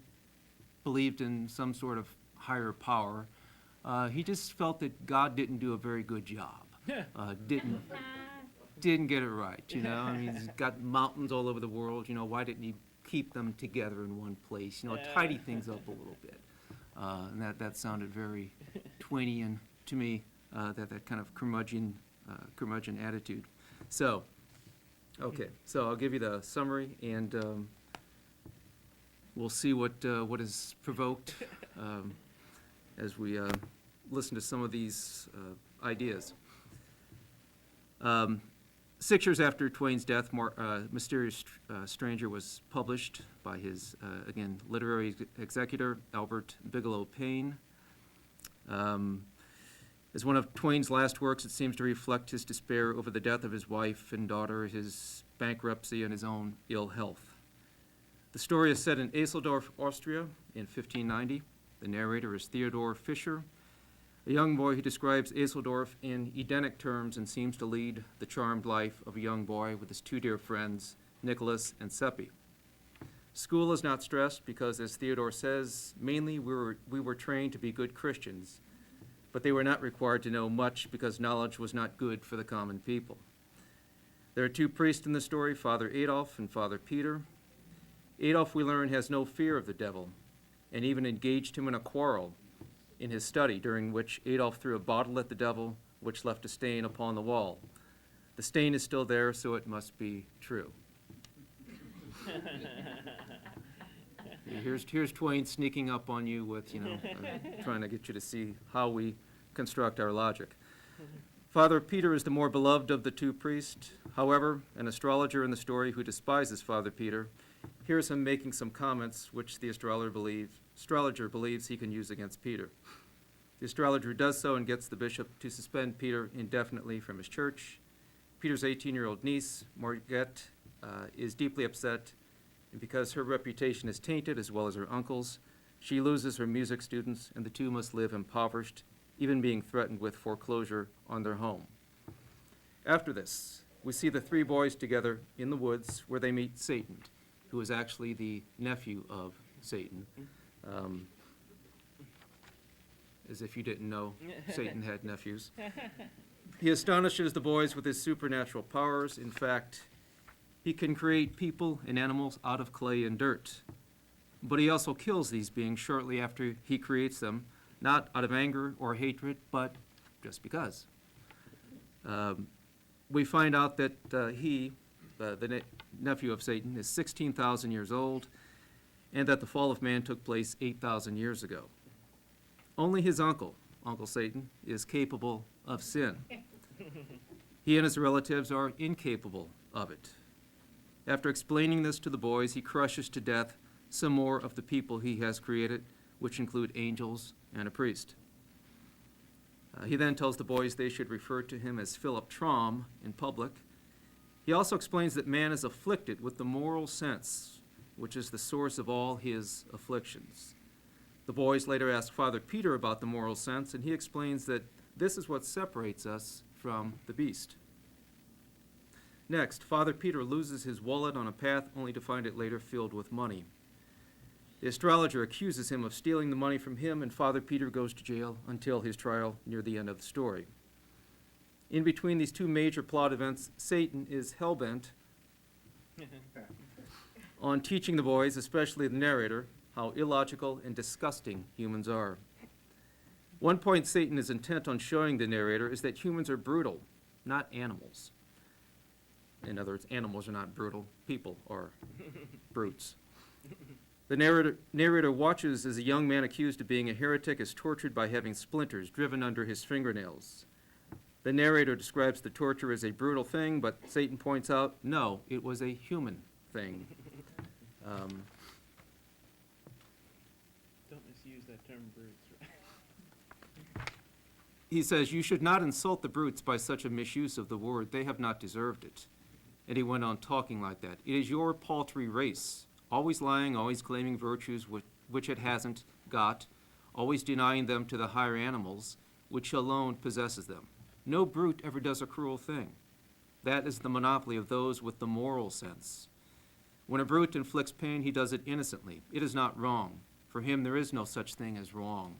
believed in some sort of higher power. He just felt that God didn't do a very good job. Didn't get it right, I mean, he's got mountains all over the world, why didn't he keep them together in one place, tidy things up a little bit. And that sounded very Twainian to me, that kind of curmudgeon attitude. So, okay, so I'll give you the summary, and we'll see what is provoked as we listen to some of these ideas. 6 years after Twain's death, Mysterious Stranger was published by his, again, literary executor, Albert Bigelow Paine. As one of Twain's last works, it seems to reflect his despair over the death of his wife and daughter, his bankruptcy, and his own ill health. The story is set in Eseldorf, Austria, in 1590. The narrator is Theodor Fischer, a young boy who describes Eseldorf in Edenic terms and seems to lead the charmed life of a young boy with his two dear friends, Nicholas and Seppi. School is not stressed because, as Theodore says, mainly we were trained to be good Christians, but they were not required to know much because knowledge was not good for the common people. There are two priests in the story, Father Adolf and Father Peter. Adolf, we learn, has no fear of the devil, and even engaged him in a quarrel in his study, during which Adolf threw a bottle at the devil, which left a stain upon the wall. The stain is still there, so it must be true. Here's Twain sneaking up on you with, trying to get you to see how we construct our logic. Father Peter is the more beloved of the two priests. However, an astrologer in the story who despises Father Peter hears him making some comments which the astrologer believes he can use against Peter. The astrologer does so and gets the bishop to suspend Peter indefinitely from his church. Peter's 18-year-old niece, Margette, is deeply upset, and because her reputation is tainted, as well as her uncle's, she loses her music students, and the two must live impoverished, even being threatened with foreclosure on their home. After this, we see the three boys together in the woods where they meet Satan, who is actually the nephew of Satan. As if you didn't know, Satan had nephews. He astonishes the boys with his supernatural powers. In fact, he can create people and animals out of clay and dirt. But he also kills these beings shortly after he creates them, not out of anger or hatred, but just because. We find out that he, the nephew of Satan, is 16,000 years old, and that the fall of man took place 8,000 years ago. Only his uncle, Uncle Satan, is capable of sin. He and his relatives are incapable of it. After explaining this to the boys, he crushes to death some more of the people he has created, which include angels and a priest. He then tells the boys they should refer to him as Philip Traum in public. He also explains that man is afflicted with the moral sense, which is the source of all his afflictions. The boys later ask Father Peter about the moral sense, and he explains that this is what separates us from the beast. Next, Father Peter loses his wallet on a path only to find it later filled with money. The astrologer accuses him of stealing the money from him, and Father Peter goes to jail until his trial near the end of the story. In between these two major plot events, Satan is hell-bent on teaching the boys, especially the narrator, how illogical and disgusting humans are. One point Satan is intent on showing the narrator is that humans are brutal, not animals. In other words, animals are not brutal, people are brutes. The narrator watches as a young man accused of being a heretic is tortured by having splinters driven under his fingernails. The narrator describes the torture as a brutal thing, but Satan points out, no, it was a human thing. Don't misuse that term, brutes. He says, you should not insult the brutes by such a misuse of the word. They have not deserved it. And he went on talking like that. It is your paltry race, always lying, always claiming virtues which it hasn't got, always denying them to the higher animals, which alone possesses them. No brute ever does a cruel thing. That is the monopoly of those with the moral sense. When a brute inflicts pain, he does it innocently. It is not wrong. For him, there is no such thing as wrong.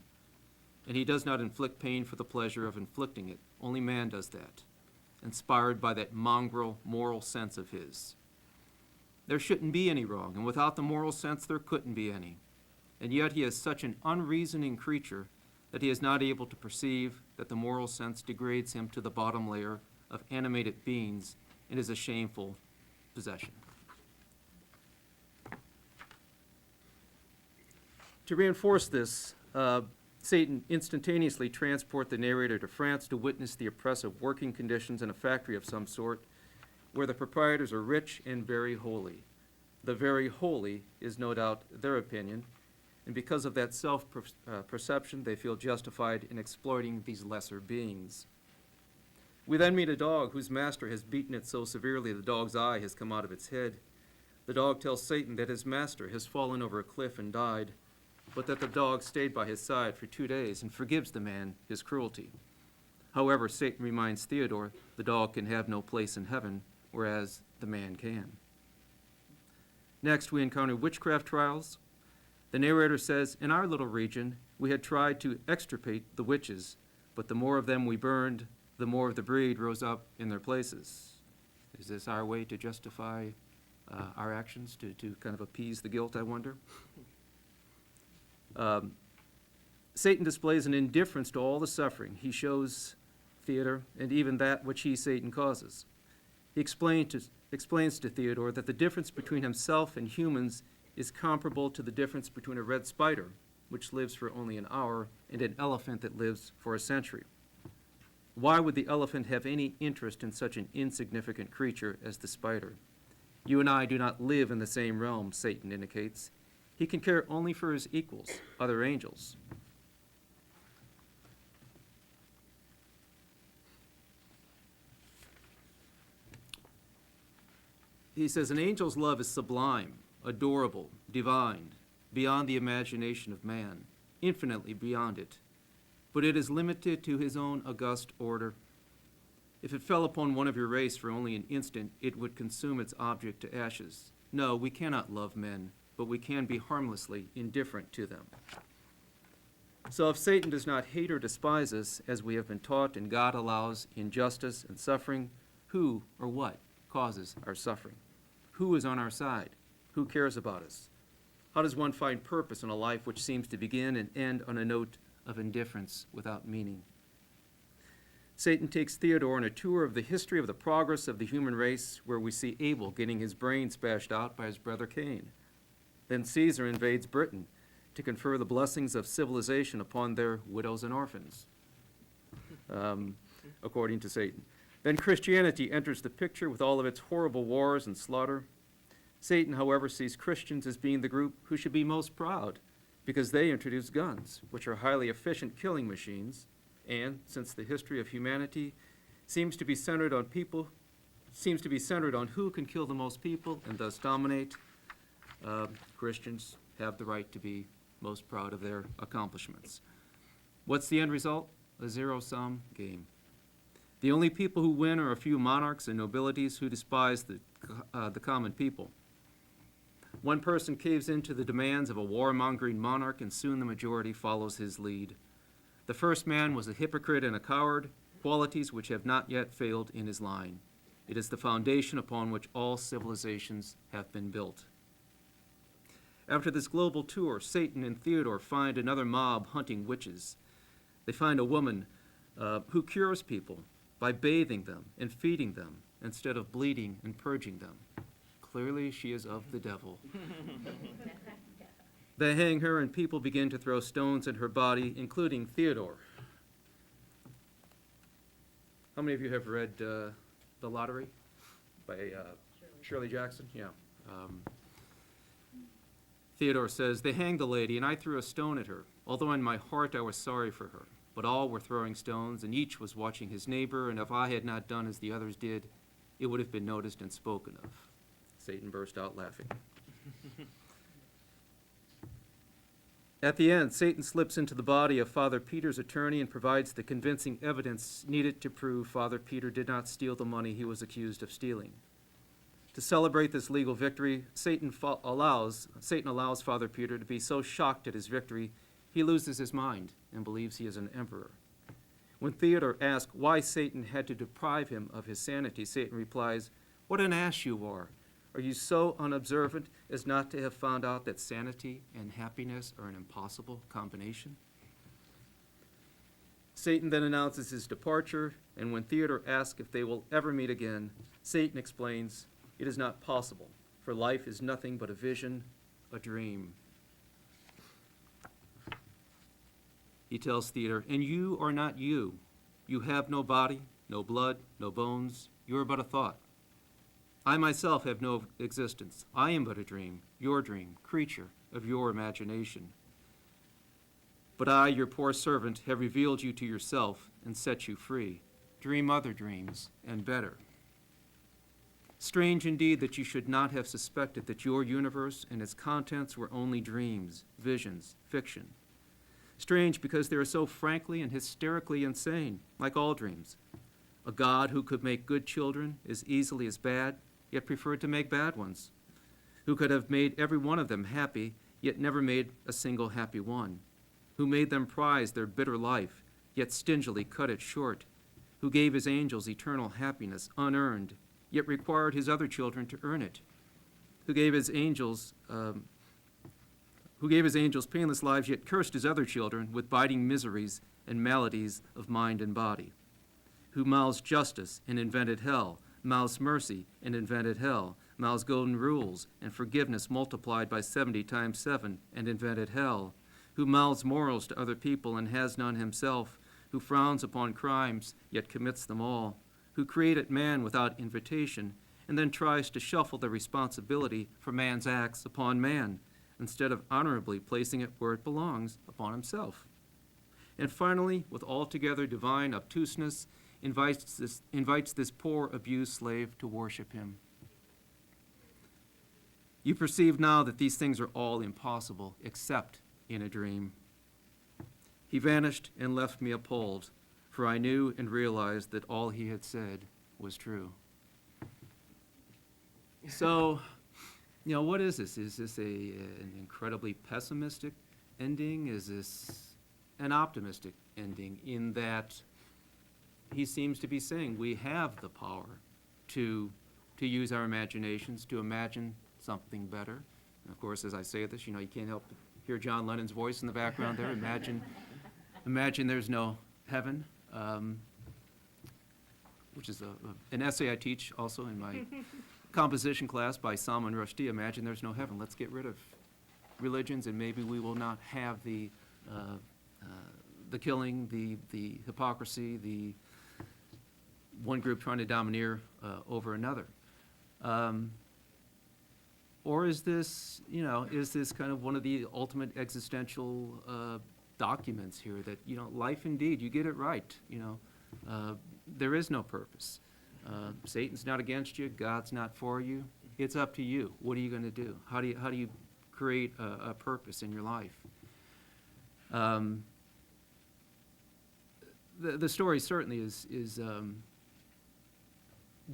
And he does not inflict pain for the pleasure of inflicting it. Only man does that, inspired by that mongrel moral sense of his. There shouldn't be any wrong, and without the moral sense, there couldn't be any. And yet he is such an unreasoning creature that he is not able to perceive that the moral sense degrades him to the bottom layer of animated beings and is a shameful possession. To reinforce this, Satan instantaneously transports the narrator to France to witness the oppressive working conditions in a factory of some sort where the proprietors are rich and very holy. The very holy is no doubt their opinion, and because of that self-perception, they feel justified in exploiting these lesser beings. We then meet a dog whose master has beaten it so severely the dog's eye has come out of its head. The dog tells Satan that his master has fallen over a cliff and died, but that the dog stayed by his side for 2 days and forgives the man his cruelty. However, Satan reminds Theodore the dog can have no place in heaven, whereas the man can. Next, we encounter witchcraft trials. The narrator says, in our little region, we had tried to extirpate the witches, but the more of them we burned, the more of the breed rose up in their places. Is this our way to justify our actions, to kind of appease the guilt, I wonder? Satan displays an indifference to all the suffering he shows Theodore and even that which he, Satan, causes. He explains to Theodore that the difference between himself and humans is comparable to the difference between a red spider, which lives for only an hour, and an elephant that lives for a century. Why would the elephant have any interest in such an insignificant creature as the spider? You and I do not live in the same realm, Satan indicates. He can care only for his equals, other angels. He says, an angel's love is sublime, adorable, divine, beyond the imagination of man, infinitely beyond it. But it is limited to his own august order. If it fell upon one of your race for only an instant, it would consume its object to ashes. No, we cannot love men, but we can be harmlessly indifferent to them. So if Satan does not hate or despise us, as we have been taught, and God allows injustice and suffering, who or what causes our suffering? Who is on our side? Who cares about us? How does one find purpose in a life which seems to begin and end on a note of indifference without meaning? Satan takes Theodore on a tour of the history of the progress of the human race, where we see Abel getting his brains bashed out by his brother Cain. Then Caesar invades Britain to confer the blessings of civilization upon their widows and orphans, according to Satan. Then Christianity enters the picture with all of its horrible wars and slaughter. Satan, however, sees Christians as being the group who should be most proud, because they introduce guns, which are highly efficient killing machines, and, since the history of humanity seems to be centered on who can kill the most people and thus dominate, Christians have the right to be most proud of their accomplishments. What's the end result? A zero-sum game. The only people who win are a few monarchs and nobilities who despise the common people. One person caves into the demands of a warmongering monarch, and soon the majority follows his lead. The first man was a hypocrite and a coward, qualities which have not yet failed in his line. It is the foundation upon which all civilizations have been built. After this global tour, Satan and Theodore find another mob hunting witches. They find a woman who cures people by bathing them and feeding them instead of bleeding and purging them. Clearly, she is of the devil. They hang her, and people begin to throw stones at her body, including Theodore. How many of you have read The Lottery by Shirley Jackson? Yeah. Theodore says, "They hanged the lady, and I threw a stone at her, although in my heart I was sorry for her. But all were throwing stones, and each was watching his neighbor, and if I had not done as the others did, it would have been noticed and spoken of." Satan burst out laughing. At the end, Satan slips into the body of Father Peter's attorney and provides the convincing evidence needed to prove Father Peter did not steal the money he was accused of stealing. To celebrate this legal victory, Satan allows Father Peter to be so shocked at his victory, he loses his mind and believes he is an emperor. When Theodore asks why Satan had to deprive him of his sanity, Satan replies, "What an ass you are! Are you so unobservant as not to have found out that sanity and happiness are an impossible combination?" Satan then announces his departure, and when Theodore asks if they will ever meet again, Satan explains, "It is not possible, for life is nothing but a vision, a dream." He tells Theodore, "And you are not you. You have no body, no blood, no bones. You are but a thought. I myself have no existence. I am but a dream, your dream, creature of your imagination. But I, your poor servant, have revealed you to yourself and set you free. Dream other dreams, and better. Strange indeed that you should not have suspected that your universe and its contents were only dreams, visions, fiction. Strange because they are so frankly and hysterically insane, like all dreams. A God who could make good children as easily as bad, yet preferred to make bad ones, who could have made every one of them happy, yet never made a single happy one, who made them prize their bitter life, yet stingily cut it short, who gave his angels eternal happiness unearned, yet required his other children to earn it, who gave his angels painless lives, yet cursed his other children with biting miseries and maladies of mind and body, who mouths justice and invented hell, mouths mercy and invented hell, mouths golden rules and forgiveness multiplied by 70 times 7 and invented hell, who mouths morals to other people and has none himself, who frowns upon crimes yet commits them all, who created man without invitation and then tries to shuffle the responsibility for man's acts upon man, instead of honorably placing it where it belongs, upon himself. And finally, with altogether divine obtuseness, invites this poor abused slave to worship him. You perceive now that these things are all impossible, except in a dream. He vanished and left me appalled, for I knew and realized that all he had said was true. So, what is this? Is this an incredibly pessimistic ending? Is this an optimistic ending in that he seems to be saying we have the power to use our imaginations, to imagine something better? And of course, as I say this, you can't help but hear John Lennon's voice in the background there. Imagine there's no heaven, which is an essay I teach also in my composition class by Salman Rushdie. Imagine there's no heaven. Let's get rid of religions, and maybe we will not have the killing, the hypocrisy, the one group trying to domineer over another. Or is this kind of one of the ultimate existential documents here that, life indeed, you get it right, there is no purpose. Satan's not against you, God's not for you. It's up to you. What are you going to do? How do you create a purpose in your life? The story certainly is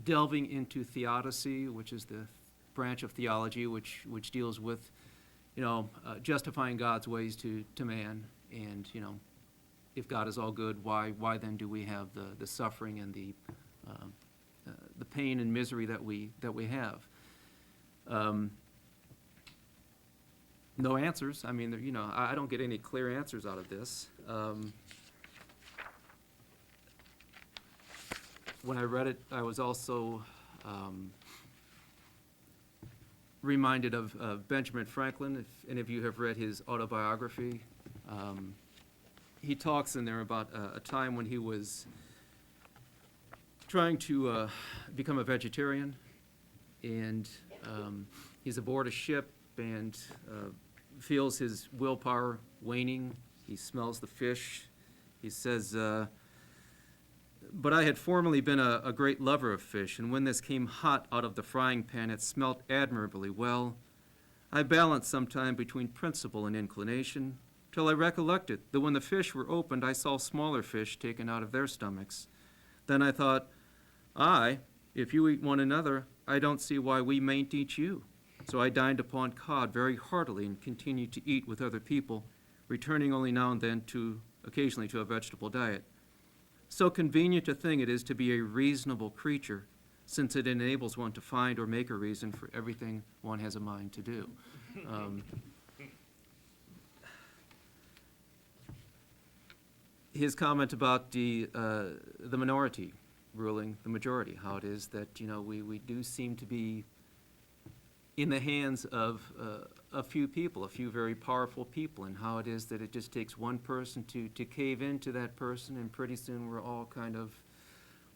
delving into theodicy, which is the branch of theology which deals with, justifying God's ways to man, and if God is all good, why then do we have the suffering and the pain and misery that we have? No answers. I mean, I don't get any clear answers out of this. When I read it, I was also reminded of Benjamin Franklin. If any of you have read his autobiography, he talks in there about a time when he was trying to become a vegetarian, and he's aboard a ship and feels his willpower waning. He smells the fish. He says, but I had formerly been a great lover of fish, and when this came hot out of the frying pan, it smelt admirably well. I balanced sometime between principle and inclination, till I recollected that when the fish were opened, I saw smaller fish taken out of their stomachs. Then I thought, if you eat one another, I don't see why we mayn't eat you. So I dined upon cod very heartily and continued to eat with other people, returning only now and then occasionally to a vegetable diet. So convenient a thing it is to be a reasonable creature, since it enables one to find or make a reason for everything one has a mind to do. His comment about the minority ruling the majority, how it is that we do seem to be in the hands of a few people, a few very powerful people, and how it is that it just takes one person to cave into that person, and pretty soon we're all kind of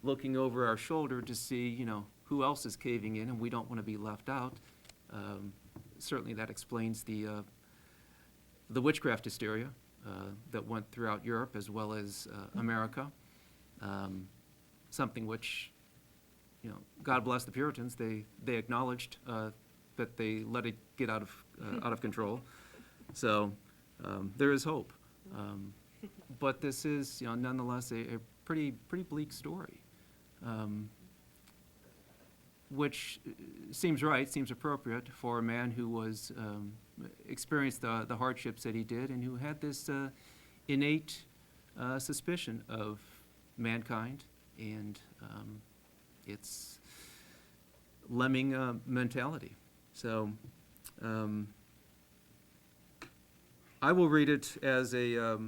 looking over our shoulder to see, who else is caving in, and we don't want to be left out. Certainly that explains the witchcraft hysteria that went throughout Europe as well as America. Something which, God bless the Puritans, they acknowledged that they let it get out of control. So there is hope. But this is, nonetheless a pretty bleak story, which seems right, seems appropriate for a man who was experienced the hardships that he did, and who had this innate suspicion of mankind and its lemming mentality. So I will read it as a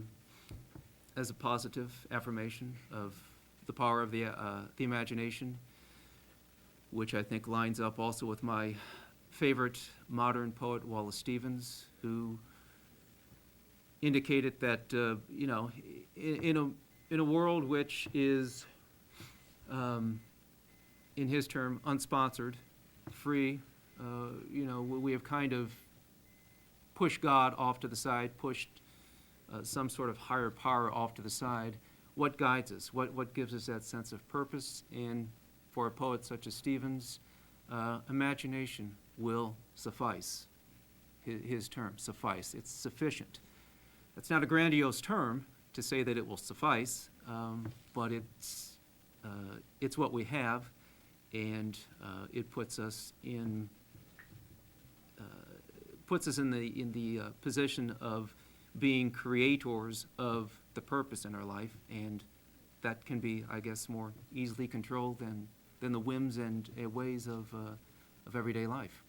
positive affirmation of the power of the imagination, which I think lines up also with my favorite modern poet, Wallace Stevens, who indicated that in a world which is, in his term, unsponsored, free, we have kind of pushed God off to the side, pushed some sort of higher power off to the side. What guides us? What gives us that sense of purpose? And for a poet such as Stevens, imagination will suffice. His term, suffice. It's sufficient. It's not a grandiose term to say that it will suffice. but it's what we have, and it puts us in the position of being creators of the purpose in our life, and that can be, I guess, more easily controlled than the whims and ways of everyday life.